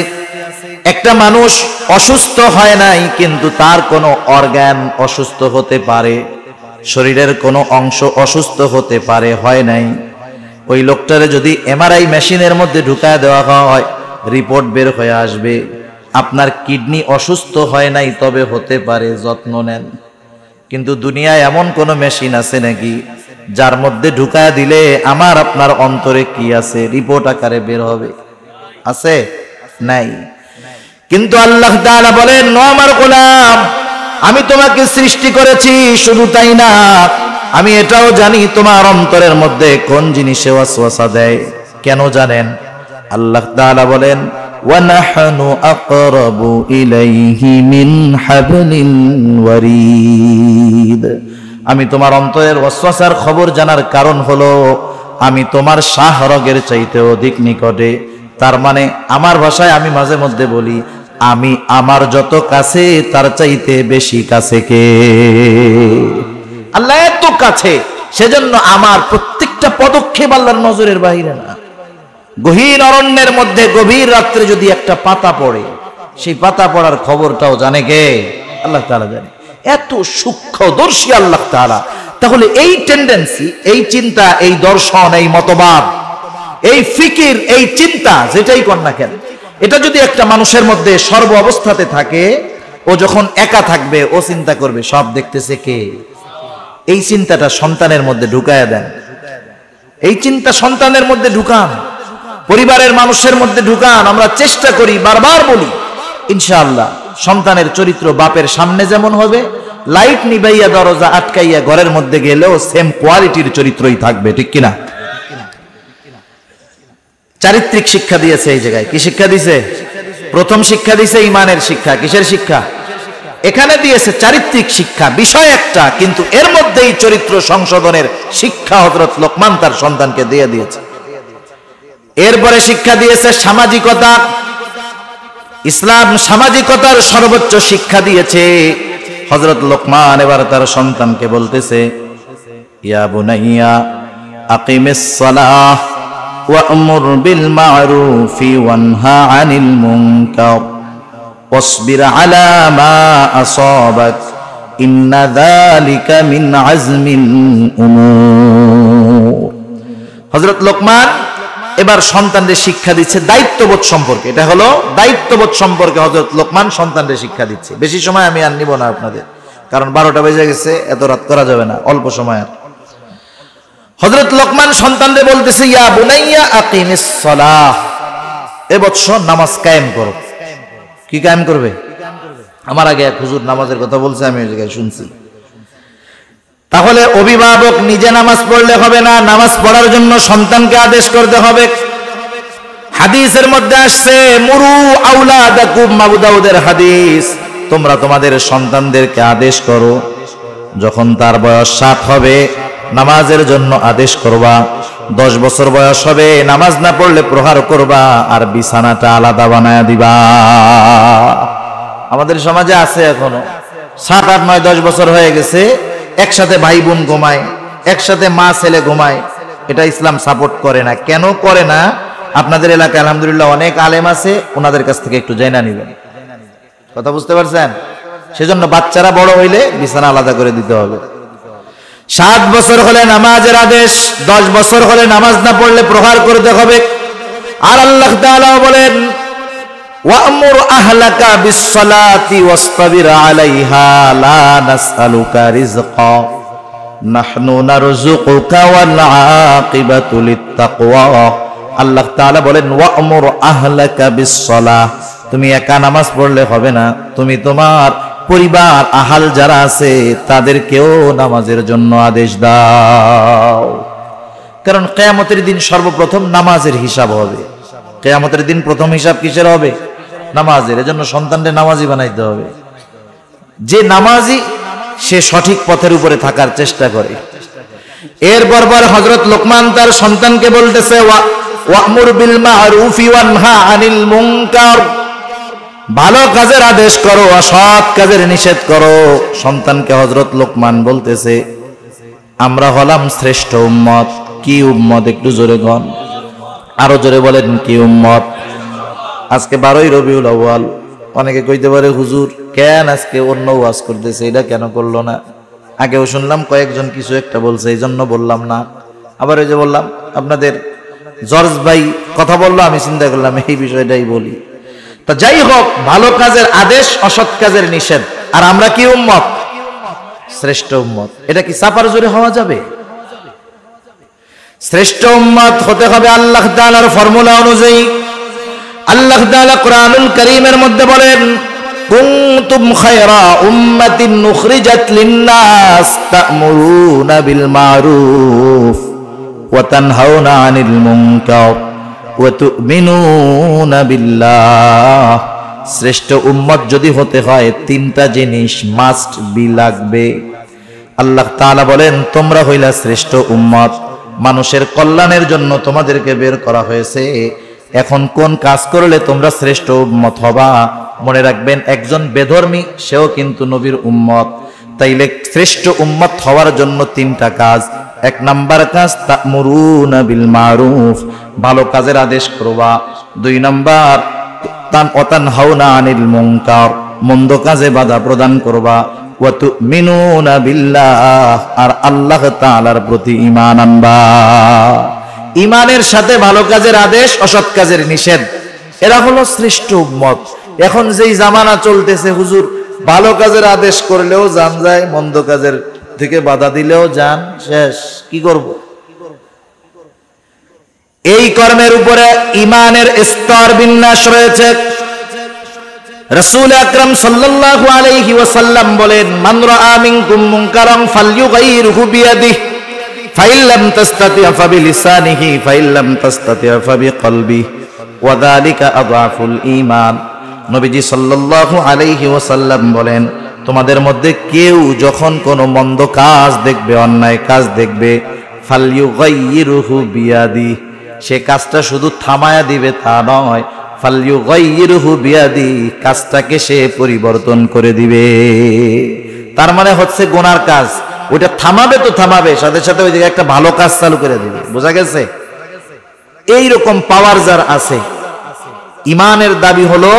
একটা মানুষ অসুস্থ হয় নাই, কিন্তু তার কোনো অর্গান অসুস্থ হতে পারে, শরীরের কোনো অংশ অসুস্থ হতে পারে, হয় নাই। ওই লোকটারে যদি এমআরআই মেশিনের মধ্যে ঢুকায় দেওয়া হয়, রিপোর্ট বের হয়ে আসবে, আপনার কিডনি অসুস্থ হয় নাই, তবে হতে পারে, যত্ন নেন। কিন্তু দুনিয়ায় এমন কোন মেশিন আছে নাকি যার মধ্যে ঢুকায় দিলে আমার আপনার অন্তরে কি আছে রিপোর্ট আকারে বের হবে? আছে? নাই। কিন্তু আল্লাহ তাআলা বলেন, ও আমার গোলাম, আমি তোমাকে সৃষ্টি করেছি, শুধু তাই না, আমি এটাও জানি তোমার অন্তরের মধ্যে কোন জিনিসে ওয়াসওয়াসা দেয়। কেন জানেন? আল্লাহ তাআলা বলেন, ওয়া নাহনু আকরাবু ইলাইহি মিন হাবলিল ওয়ারিদ। আমি তোমার অন্তরের ওয়াসওয়াসার খবর জানার কারণ হলো আমি তোমার শাহরগের চাইতে অধিক নিকটে। তার মানে আমার ভাষায় আমি মাঝে মধ্যে বলি, আমি আমার যত কাছে তার চাইতে বেশি কাছে কে? আল্লাহ এত কাছে, সেজন্য আমার প্রত্যেকটা পদক্ষেপ আল্লাহর নজরের বাইরে না। গহীন অরণ্যের মধ্যে গভীর রাত্রে যদি একটা পাতা পড়ে, সেই পাতা পড়ার খবরটাও জানে কে? আল্লাহ তাআলা জানে। এত সূক্ষ্মদর্শী আল্লাহ তাআলা। তাহলে এই টেন্ডেন্সি, এই চিন্তা, এই দর্শন, এই মতবাদ, এই ফিকির, এই চিন্তা যেটাই কর না কেন, এটা যদি একটা মানুষের মধ্যে সর্ব অবস্থাতে থাকে, ও যখন একা থাকবে ও চিন্তা করবে সব দেখতেছে কে? এই চিন্তাটা সন্তানের মধ্যে ঢুকায়া দেন। এই চিন্তা সন্তানের মধ্যে ঢুকান, পরিবারের মানুষের মধ্যে ঢুকান। আমরা চেষ্টা করি, বারবার বলি, ইনশাআল্লাহ সন্তানের চরিত্র বাপের সামনে যেমন হবে, লাইট নিভাইয়া দরজা আটকাইয়া ঘরের মধ্যে গেলেও সেম কোয়ালিটির চরিত্রই থাকবে, ঠিক কিনা? চারিত্রিক শিক্ষা দিয়েছে এই জায়গায়। কি শিক্ষা দিয়েছে? প্রথম শিক্ষা দিয়েছে ইমানের শিক্ষা। কিসের শিক্ষা? এখানে দিয়েছে চারিত্রিক শিক্ষা, বিষয় একটা, কিন্তু এর মধ্যেই চরিত্র সংশোধনের শিক্ষা হযরত লোকমান তার সন্তানকে দিয়ে দিয়েছে। এরপরে শিক্ষা দিয়েছে সামাজিকতা। ইসলাম সামাজিকতার সর্বোচ্চ শিক্ষা দিয়েছে। হযরত লোকমান এবার তার সন্তানকে বলতেছে, ইয়া বুনাইয়া আকিমিস সালাহ ওয়া'মুর বিল মা'রুফি ওয়ানহা আনিল মুনকার ওয়াসবির আলা মা আসাবাক ইন্না যালিকা মিন আজমিল উমুর। হযরত লোকমান এবার সন্তানদের শিক্ষা দিচ্ছে দায়িত্ববোধ সম্পর্কে। এটা হলো দায়িত্ববোধ সম্পর্কে হযরত লোকমান সন্তানদের শিক্ষা দিচ্ছে। বেশি সময় আমি আর নিব না আপনাদের, কারণ 12টা বেজে গেছে, এত রাত করা যাবে না, অল্প সময়। আর হযরত লোকমান সন্তানদের বলতেছে, ইয়া বুনাইয়া আকিমিস সালাহ, এ বৎস নামাজ কায়েম করো। কি কায়েম করবে? আমার আগে এক হুজুর নামাজের কথা বলছে, আমি ওই জায়গায় শুনছি। তাহলে অভিভাবক নিজে নামাজ পড়লে হবে না, নামাজ পড়ার জন্য সন্তানকে আদেশ করতে হবে। হাদিসের মধ্যে আসছে মুরু আউলাদাকুম, আবু দাউদের হাদিস, তোমরা তোমাদের সন্তানদেরকে আদেশ করো, যখন তার বয়স 7 হবে নামাজের জন্য আদেশ করবা, 10 বছর বয়স হবে নামাজ না পড়লে প্রহার করবা, আর বিছানাটা আলাদা বানায়া দিবা। আমাদের সমাজে আছে এখনো 7, 8, 9, 10 বছর হয়ে গেছে, একসাথে ভাই বোন ঘুমায়, একসাথে মা ছেলে ঘুমায়। এটা ইসলাম সাপোর্ট করে না। কেন করে না? আপনাদের এলাকায় আলহামদুলিল্লাহ অনেক আলেম আছে, ওনাদের কাছ থেকে একটু জেনে নেবেন। কথা বুঝতে পারছেন? সেজন্য বাচ্চারা বড় হইলে বিছানা আলাদা করে দিতে হবে। 7 বছর হলে নামাজের আদেশ, 10 বছর হলে নামাজ না পড়লে প্রহার করতে হবে। আর আল্লাহ তাআলা বলেন ওয়া'মুর আহলাকা বিস-সালাতি ওয়াসতাবির আলাইহা লা নাসআলুকা রিজকা নাহনু নারযুকুকা ওয়াল আকিবাতু লিত-তাকওয়া। আল্লাহ তাআলা বলেন ওয়া'মুর আহলাকা বিস-সালাহ, তুমি একা নামাজ পড়লে হবে না, তুমি তোমার পরিবার আহাল যারা আছে তাদেরকেও নামাজের জন্য আদেশ দাও। কারণ কিয়ামতের দিন সর্বপ্রথম নামাজের হিসাব হবে। কিয়ামতের দিন প্রথম হিসাব কিসের হবে? নামাজের। এজন্য সন্তানদের নামাজি বানাইতে হবে। যে নামাজি সে সঠিক পথের উপরে থাকার চেষ্টা করে। এরপর হযরত লোকমান তার সন্তানকে বলতেছে ওয়া'মুর বিল মা'রুফি ওয়ানহা আনিল মুনকার, ভালো কাজের আদেশ করো, অসৎ কাজের নিষেধ করো। সন্তানকে হযরত লোকমান বলতেছে আমরা হলাম শ্রেষ্ঠ উম্মত। কি উম্মত? একটু জোরে গন, আরো জোরে বলেন কি উম্মত? আজকে 12ই রবিউল আউয়াল। অনেকে কইতে পারে হুজুর কেন আজকে অন্য ওয়াজ করতেছে, এটা কেন করলো না? আগেও শুনলাম কয়েকজন কিছু একটা বলছে, এই জন্য বললাম না। আবার ওই যে বললাম আপনাদের জর্জ ভাই কথা বললো, আমি চিন্তা করলাম এই বিষয়টাই বলি। তা যাই হোক, ভালো কাজের আদেশ, অসৎ কাজের নিষেধ। আর আমরা কি উম্মত? শ্রেষ্ঠ উম্মত। এটা কি চাপার জোরে হওয়া যাবে? শ্রেষ্ঠ উম্মত হতে হবে আল্লাহ তাআলার ফর্মুলা অনুযায়ী। আল্লাহ তাআলা কোরআনুল কারীমের মধ্যে বলেন কুনতুম খায়রা উম্মাতিন উখরিজাত লিন-নাস তা'মুরুনা বিল মা'রুফ ওয়া তানহাউনা আনিল মুনকার ওয়া তু'মিনুনা বিল্লাহ। শ্রেষ্ঠ উম্মত যদি হতে হয় 3টা জিনিস মাস্ট বি লাগবে। আল্লাহ তাআলা বলেন তোমরা হইলা শ্রেষ্ঠ উম্মত, মানুষের কল্যাণের জন্য তোমাদেরকে বের করা হয়েছে। এখন কোন কাজ করলে তোমরা শ্রেষ্ঠ উম্মত হবা? মনে রাখবেন একজন বেধর্মী সেও কিন্তু নবীর উম্মত। তাইলে শ্রেষ্ঠ উম্মত হওয়ার জন্য 3টা কাজ। 1 নাম্বার কাজ তা'মুরুনা বিল মা'রুফ, ভালো কাজের আদেশ করবা। 2 নাম্বার তানহাউনা আনিল মুনকার, মন্দ কাজে বাধা প্রদান করবা। ওয়া তু'মিনুনা বিল্লাহ, আর আল্লাহ তাআলার প্রতি ঈমান আনবা। ঈমানের সাথে ভালো কাজের আদেশ, অসৎ কাজের নিষেধ, এরা হলো শ্রেষ্ঠ উম্মত। এখন যেই জামানা চলতেছে হুজুর, ভালো কাজের আদেশ করলেও জান যায়, মন্দ কাজের থেকে বাধা দিলেও জান শেষ। কি করব? এই কর্মের উপরে ঈমানের স্তর বিন্যাস রয়েছে। রাসূল আকরাম সাল্লাল্লাহু আলাইহি ওয়াসাল্লাম বলেন মান রাআ মিনকুম মুনকারান ফালইয়ুগাইরহু বিয়াদিহি ফাইন লাম তাসতাতি' ফাবিলিসানিহি ফাইন লাম তাসতাতি' ফাবিকলবিহি ওয়া যালিকা আযআফুল ঈমান। নবীজি সাল্লাল্লাহু আলাইহি ওয়াসাল্লাম বলেন তোমাদের মধ্যে কেউ যখন কোনো মন্দ কাজ দেখবে, অন্যায় কাজ দেখবে, ফালইয়ুগাইরহু বিয়াদিহি, সে কাজটা শুধু থামায়া দিবে তা নয়, ফালইয়ুগাইরহু বিয়াদিহি, কাজটাকে সে পরিবর্তন করে দিবে। তার মানে হচ্ছে গুনার কাজ, ওটা থামাবে তো থামাবে, সাথে সাথে ওই জায়গায় একটা ভালো কাজ চালু করে দিবে। বোঝা গেছে? এইরকম পাওয়ার যার আছে। ঈমানের দাবি হলো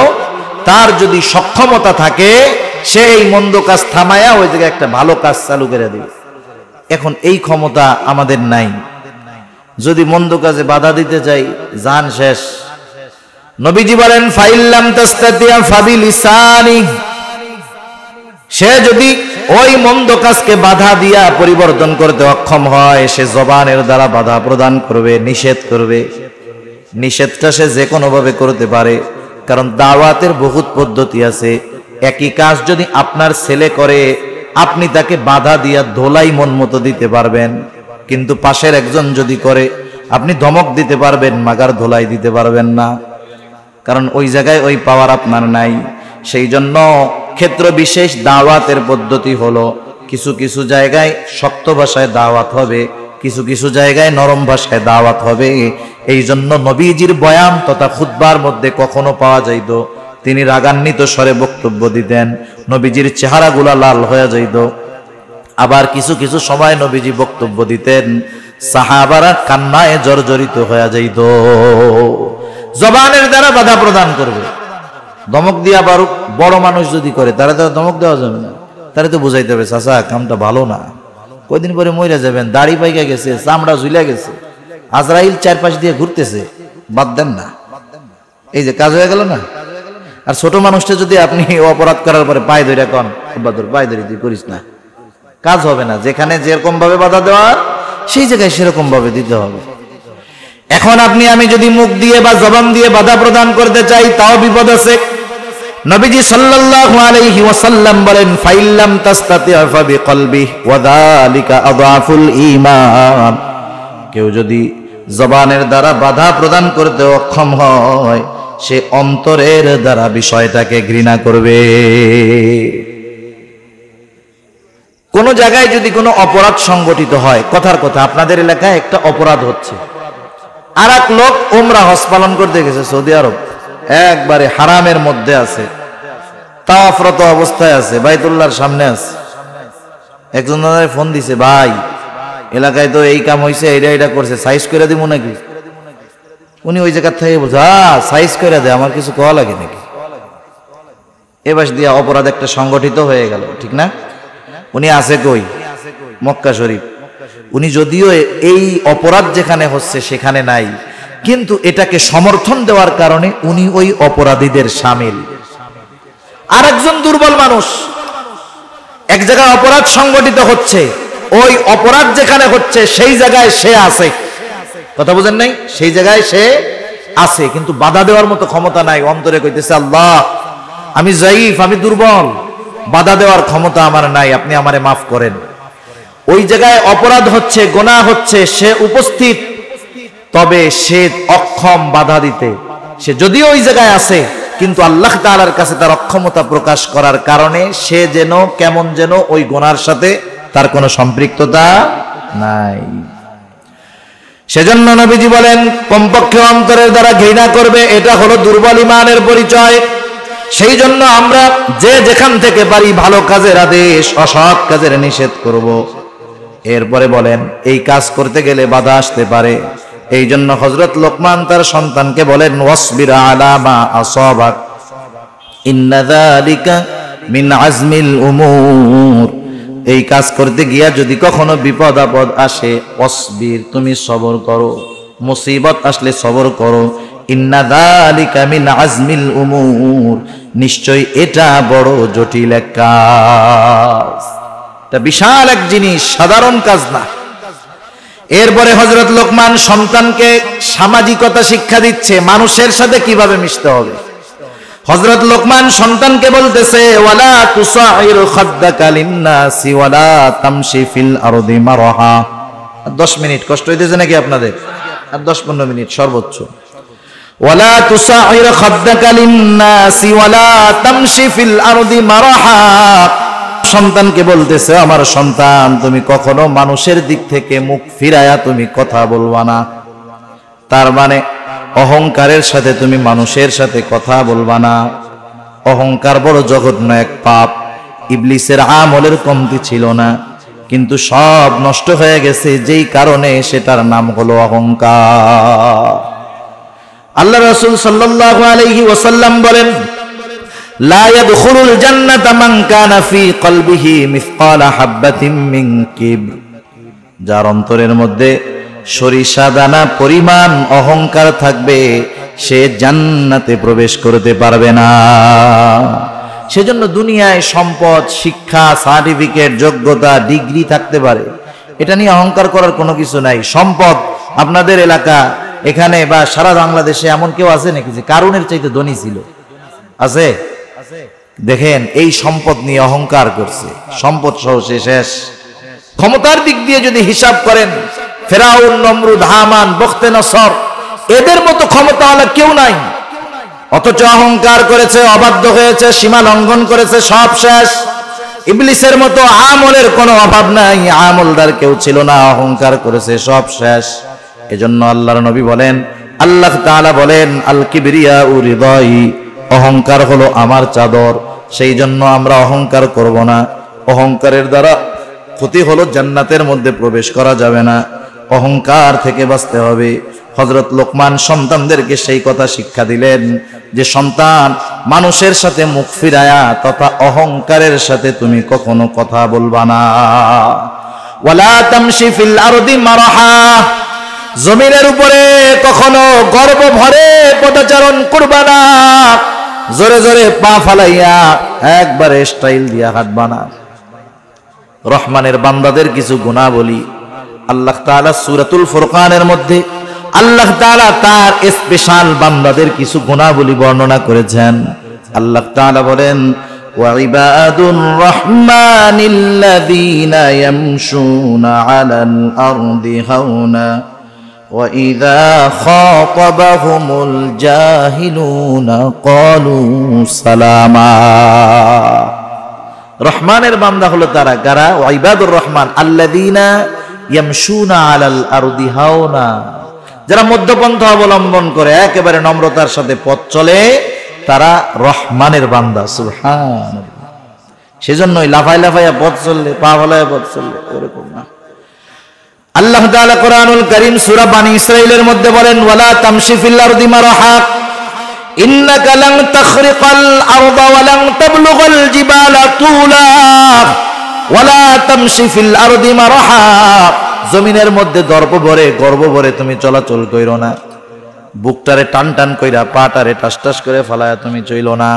তার যদি সক্ষমতা থাকে সে এই মন্দ কাজ থামায়া ওই জায়গায় একটা ভালো কাজ চালু করে দিবে। এখন এই ক্ষমতা আমাদের নাই। যদি মন্দ কাজে বাধা দিতে চাই জান শেষ। নবীজি বলেন ফাইন লাম তাসতাতি' ফাবিলিসানি, সে যদি ওই মন্দ কাজকে বাধা দিয়া পরিবর্তন করতে অক্ষম হয়, সে জবানের দ্বারা বাধা প্রদান করবে, নিষেধ করবে। নিষেধটা সে যে কোনো ভাবে করতে পারে, কারণ দাওয়াতের বহুত পদ্ধতি আছে। একই কাজ যদি আপনার ছেলে করে আপনি তাকে বাধা দিয়া ধোলাই মন মতো দিতে পারবেন, কিন্তু পাশের একজন যদি করে আপনি ধমক দিতে পারবেন, মাগার ধোলাই দিতে পারবেন না, কারণ ওই জায়গায় ওই পাওয়ার আপনার নাই। সেই জন্য ক্ষেত্র বিশেষ দাওয়াতের পদ্ধতি হলো, কিছু কিছু জায়গায় শক্ত ভাষায় দাওয়াত হবে, কিছু কিছু জায়গায় নরম ভাষায় দাওয়াত হবে। এই জন্য নবীজির বয়ান তথা খুতবার মধ্যে কখনো পাওয়া যাইত তিনি রাগান্বিত স্বরে বক্তব্য দিতেন, নবীজির চেহারাগুলা লাল হয়ে যাইত। আবার কিছু কিছু সময় নবীজি বক্তব্য দিতেন, সাহাবারা কান্নায় জর্জরিত হয়ে যাইত। জবানের দ্বারা বাধা প্রদান করবে, ধমক দিয়া আবার বড় মানুষ যদি করে তারা তো ধমক দেওয়া যাবে না, তারা তো বুঝাইতে হবে চাচা কামটা ভালো না, কয়দিন পরে মইরা যাবেন, দাড়ি পাইকা গেছে, চামড়া ঝুলে গেছে, আজরাইল চারপাশ দিয়ে ঘুরতেছে, বাদ দেন না, এই যে কাজ হয়ে গেল না। আর ছোট মানুষটা যদি আপনি অপরাধ করার পরে পায়ে ধরে কন বাদর পায়ে ধরে তুই করিস না, কাজ হবে না। যেখানে যেরকম ভাবে বাধা দেওয়া সেই জায়গায় সেরকম ভাবে দিতে হবে। এখন আপনি আমি যদি মুখ দিয়ে বা জবান দিয়ে বাধা প্রদান করতে চাই তাও বিপদ আছে। নবীজি সাল্লাল্লাহু আলাইহি ওয়াসাল্লাম বলেন, ফাইল্লাম তাসতাতি ফা বিকলবিহি ওয়া যালিকা আযাফুল ঈমান। কেউ যদি জবানের দ্বারা বাধা প্রদান করতে অক্ষম হয়, সে অন্তরের দ্বারা বিষয়টাকে ঘৃণা করবে। কোন জায়গায় যদি কোনো অপরাধ সংগঠিত হয়, কথার কথা আপনাদের এলাকায় একটা অপরাধ হচ্ছে, আর এক লোক উমরা হজ পালন করতে গেছে সৌদি আরব, একবারে হারামের মধ্যে আছে, তাওয়াফরত অবস্থায় আছে, বাইতুল্লাহর সামনে আছে। একজন ফোন দিছে, ভাই এলাকায় তো এই কাম হয়েছে, এটা করছে, সাইজ করে দিব নাকি? উনি ওই জায়গার থেকে বলছে, সাইজ করে দেয়, আমার কিছু কওয়া লাগে নাকি? এবার দিয়া অপরাধ একটা সংগঠিত হয়ে গেল, ঠিক না? উনি আছে কই? মক্কা শরীফ। উনি যদিও এই অপরাধ যেখানে হচ্ছে সেখানে নাই, কিন্তু এটাকে সমর্থন দেওয়ার কারণে উনি ওই অপরাধীদের শামিল। আর একজন দুর্বল মানুষ, এক জায়গায় অপরাধ সংগঠিত হচ্ছে, ওই অপরাধ যেখানে হচ্ছে সেই জায়গায় সে আছে, কথা বুঝেন নাই? সেই জায়গায় সে আছে, কিন্তু বাধা দেওয়ার মতো ক্ষমতা নাই। অন্তরে কইতেছে, আল্লাহ আমি যাইফ, আমি দুর্বল, বাধা দেওয়ার ক্ষমতা আমার নাই, আপনি আমারে মাফ করেন। ওই জায়গায় অপরাধ হচ্ছে, গুনাহ হচ্ছে, সে উপস্থিত, তবে সে অক্ষম বাধা দিতে। সে যদিও ওই জায়গায় আছে, কিন্তু আল্লাহ তাআলার কাছে তার অক্ষমতা প্রকাশ করার কারণে সে যেন কেমন যেন ওই গুনার সাথে তার কোনো সম্পৃক্ততা নাই। সেজন্য নবীজি বলেন, কমপক্ষে অন্তরের দ্বারা ঘৃণা করবে, এটা হলো দুর্বল ঈমানের পরিচয়। সেই জন্য আমরা যে যেখান থেকে পারি ভালো কাজের আদেশ, অসৎ কাজের নিষেধ করব। এরপরে বলেন, এই কাজ করতে গেলে বাধা আসতে পারে। এই জন্য হযরত লোকমান তার সন্তানকে বলেন, ওয়াসবির আলা মা আসাবাক ইন্না যালিকা মিন আজমিল উমুর। এই কাজ করতে গিয়া যদি কখনো বিপদ আপদ আসে, ওয়াসবির, তুমি সবর করো, মুসিবত আসলে সবর করো, ইন্না যালিকা মিন আজমিল উমুর, নিশ্চয় এটা বড় জটিল এক কাজ, এটা বিশাল এক জিনিস, সাধারণ কাজ না। এরপরে হযরত লোকমান সন্তানকে সামাজিকতা শিক্ষা দিচ্ছে, মানুষের সাথে কিভাবে মিশতে হবে। হযরত লোকমান সন্তানকে বলতেছে, ওয়ালা তুসাইর খাদ্দাকা লিন্নাসি ওয়ালা তামশি ফিল আরদি মারহা। 10 মিনিট কষ্ট হইতেছে নাকি আপনাদের? আর 10-15 মিনিট সর্বোচ্চ। ওয়ালা তুসাইর খাদ্দাকা লিন্নাসি ওয়ালা তামশি ফিল আরদি মারহা। সন্তানকে বলতেছে, আমার সন্তান তুমি কখনো মানুষের দিক থেকে মুখ ফিরায়া তুমি কথা বলবা না। তার মানে অহংকারের সাথে তুমি মানুষের সাথে কথা বলবা না। অহংকার বড় জঘন্য এক পাপ। ইবলিসের আমলের কমতি ছিল না, কিন্তু সব নষ্ট হয়ে গেছে যেই কারণে, সেটার নাম হলো অহংকার। আল্লাহ রাসূল সাল্লাল্লাহু আলাইহি ওয়াসাল্লাম বলেন, লা ইয়াদখুলুল জান্নাতা মান কানা ফি কলবিহি মিসকালা হাববাতিন মিন কিবর। যার অন্তরের মধ্যে সরিষা দানা পরিমাণ অহংকার থাকবে, সে জান্নাতে প্রবেশ করতে পারবে না। সেজন্য দুনিয়ায় সম্পদ, শিক্ষা, সার্টিফিকেট, যোগ্যতা, ডিগ্রি থাকতে পারে, এটা নিয়ে অহংকার করার কোনো কিছু নাই। সম্পদ, আপনাদের এলাকা এখানে বা সারা বাংলাদেশে এমন কেউ আছে নাকি যে কারুনের চাইতে ধনী ছিল? আছে? দেখেন এই সম্পদ নিয়ে অহংকার করছে, সম্পদ সহ সে শেষ। ক্ষমতার দিক দিয়ে যদি হিসাব করেন, ফেরাউন, নমরুদ, হামান, বখতে নসর, এদের মতো ক্ষমতাওয়ালা কেউ নাই, অথচ অহংকার করেছে, অবাধ্য হয়েছে, সীমা লঙ্ঘন করেছে, সব শেষ। ইবলিসের মতো আমলের কোনো অভাব নাই, আমলদার কেউ ছিল না, অহংকার করেছে, সব শেষ। এজন্য আল্লাহর নবী বলেন, আল্লাহ তাআলা বলেন, আল কিবরিয়া রিদাই, অহংকার হলো আমার চাদর। সেই জন্য আমরা অহংকার করব না। অহংকারের দ্বারা ক্ষতি হলো জান্নাতের মধ্যে প্রবেশ করা যাবে না, অহংকার থেকে বাঁচতে হবে। হযরত লোকমান সন্তানদেরকে সেই কথা শিক্ষা দিলেন যে, সন্তান, মানুষের সাথে মুখ ফিরায়া তথা অহংকারের সাথে তুমি কখনো কথা বলবা না। ওয়ালা তামশি ফিল আরদি মারহা, জমিনের উপরে কখনো গর্ব ভরে পদচারণ করবা না, জোরে জোরে পা ফালাইয়া একবারে স্টাইল দিয়া হাঁটবা না। রহমানের বান্দাদের কিছু গুণাবলী আল্লাহ তাআলা সূরাতুল ফুরকানের মধ্যে আল্লাহ তাআলা তার স্পেশাল বান্দাদের কিছু গুণাবলী বর্ণনা করেছেন। আল্লাহ তাআলা বলেন, ওয়া ইবাদুর রাহমানিল্লাযীনা ইয়ামশুনা আলাল আরদি হাওনা ওয়া ইযা খাতাবাহুমুল জাহিলুনা ক্বালু সালামা। রহমানের বান্দা হলো তারা কারা? ওয়া ইবাদুর রহমান আল্লাযীনা ইয়ামশুনা আলাল আরদি হাওনা, যারা মধ্যপন্থা অবলম্বন করে একেবারে নম্রতার সাথে পথ চলে, তারা রহমানের বান্দা। সুবহানাল্লাহ। সেজন্যই লাফায় লাফাইয়া পথ চললে, পা ফলাইয়া পথ চললে ওরকম না। আল্লাহ তাআলা কোরআনুল কারীম সূরা বানী ইসরাঈলের মধ্যে বলেন, ওয়ালা তামশি ফিল আরদি মারহা ইন্নাকা লান তাখরিকাল আরদা ওয়া লান তাবলুগাল জিবালা তুলা ওয়ালা তামশি ফিল আরদি মারহা, জমিনের মধ্যে দর্প ভরে, গর্ব ভরে তুমি চলাচল কইরো না, বুকটারে টান টান কইরা পাটারে টাস টাস করে ফালায়া তুমি চইলো না,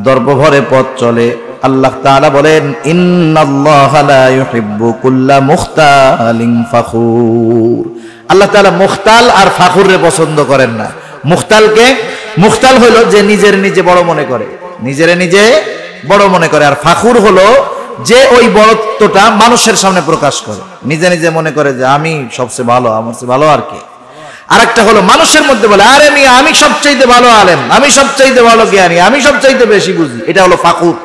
দর্প ভরে পথ চলে। আল্লাহ তাআলা বলেন, ইন্নাল্লাহা লা ইউহিব্বু কুল্লা মুখতালিন ফাখুর। আল্লাহ তাআলা মুখতাল আর ফাখুররে পছন্দ করেন না। মুখতাল হলো যে নিজের নিজে বড় মনে করে, নিজেরে নিজে বড় মনে করে, আর ফাখুর হলো যে ওই বড়ত্বটা মানুষের সামনে প্রকাশ করে, নিজে নিজে মনে করে যে আমি সবচেয়ে ভালো, আমার চেয়ে ভালো আর কি। আর একটা হলো মানুষের মধ্যে বলে, আরে আমি সবচাইতে ভালো আলেম, আমি সবচাইতে ভালো জ্ঞানী, আমি সবচাইতে বেশি বুঝি। এটা হলো ফাকুর।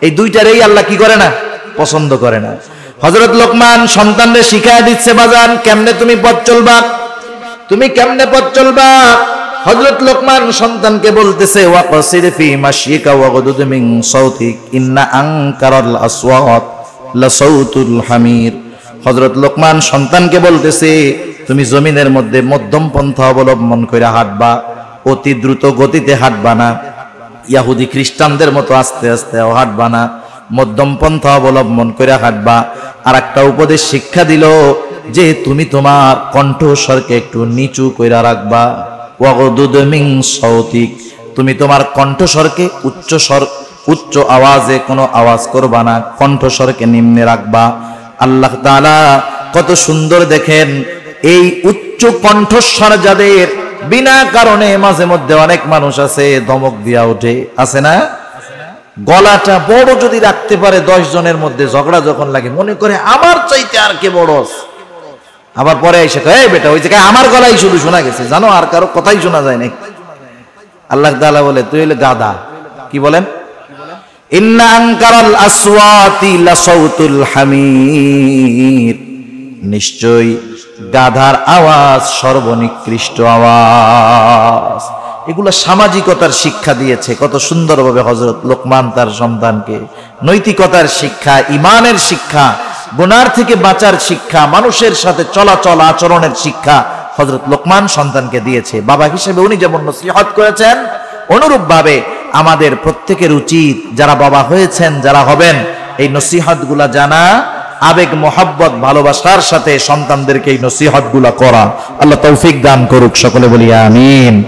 এই দুইটারই আল্লাহ কি করে না? পছন্দ করে না। হযরত লোকমান সন্তানরে শিখায় দিচ্ছে, বাজান কেমনে তুমি পথ চলবা, তুমি কেমনে পথ চলবা। হযরত লোকমান সন্তানকে বলতেছে, ওয়াকসির ফি মাশিকা ওয়াগদুদ মিন সাউতিক ইন্না আনকারাল আসওয়াত লাসাউতুল হামির। হযরত লোকমান সন্তানকে বলতেছে, তুমি জমিনের মধ্যে মধ্যম পন্থা অবলম্বন করে হাঁটবা, অতি দ্রুত গতিতে হাঁটবা না, ইহুদি খ্রিস্টানদের মতো আস্তে আস্তে হাঁটবা না, মধ্যম পন্থা অবলম্বন করে হাঁটবা। আর একটা উপদেশ শিক্ষা দিল যে তুমি তোমার কণ্ঠস্বরকে একটু নিচু কইরা রাখবা। ওয়াগদুদ মিন সাউতিক, তুমি তোমার কণ্ঠস্বরকে উচ্চ আওয়াজে কোনো আওয়াজ করবা না, কণ্ঠস্বরকে নিম্নে রাখবা। আল্লাহ তাআলা কত সুন্দর দেখেন, এই উচ্চ কণ্ঠস্বর যাদের, বিনা কারণে মাঝে মধ্যে অনেক মানুষ আছে ধমক দিয়া ওঠে, আছে না? গলাটা বড় যদি রাখতে পারে, 10 জনের মধ্যে ঝগড়া যখন লাগে মনে করে আমার চাইতে আর কে বড়, আবার পরে এসে কয়, এই বেটা ওই জায়গায় আমার গলাই শুধু শোনা গেছে, জানো আর কারো কথাই শোনা যায় না। আল্লাহ তাআলা বলে, তুই হলে গাধা। কি বলেন? ইন্না আনকারাল আসওয়াতি লাসাউতুল হামির, নিশ্চয়ই গাধার আওয়াজ সর্বনিকৃষ্ট আওয়াজ। এগুলো সামাজিকতার শিক্ষা দিয়েছে কত সুন্দরভাবে হযরত লোকমান তার সন্তানকে। নৈতিকতার শিক্ষা, ঈমানের শিক্ষা, গুনার থেকে বাঁচার শিক্ষা, মানুষের সাথে চলাচল আচরণের শিক্ষা হযরত লোকমান সন্তানকে দিয়েছে। বাবা হিসেবে উনি যেমন নসিহত করেছেন, অনুরূপ ভাবে আমাদের প্রত্যেকের উচিত, যারা বাবা হয়েছেন, যারা হবেন, এই নসিহতগুলা জানা, আবেগ মোহাব্বত ভালোবাসার সাথে সন্তানদেরকে এই নসিহতগুলা করা। আল্লাহ তৌফিক দান করুক, সকলে বলি আমিন।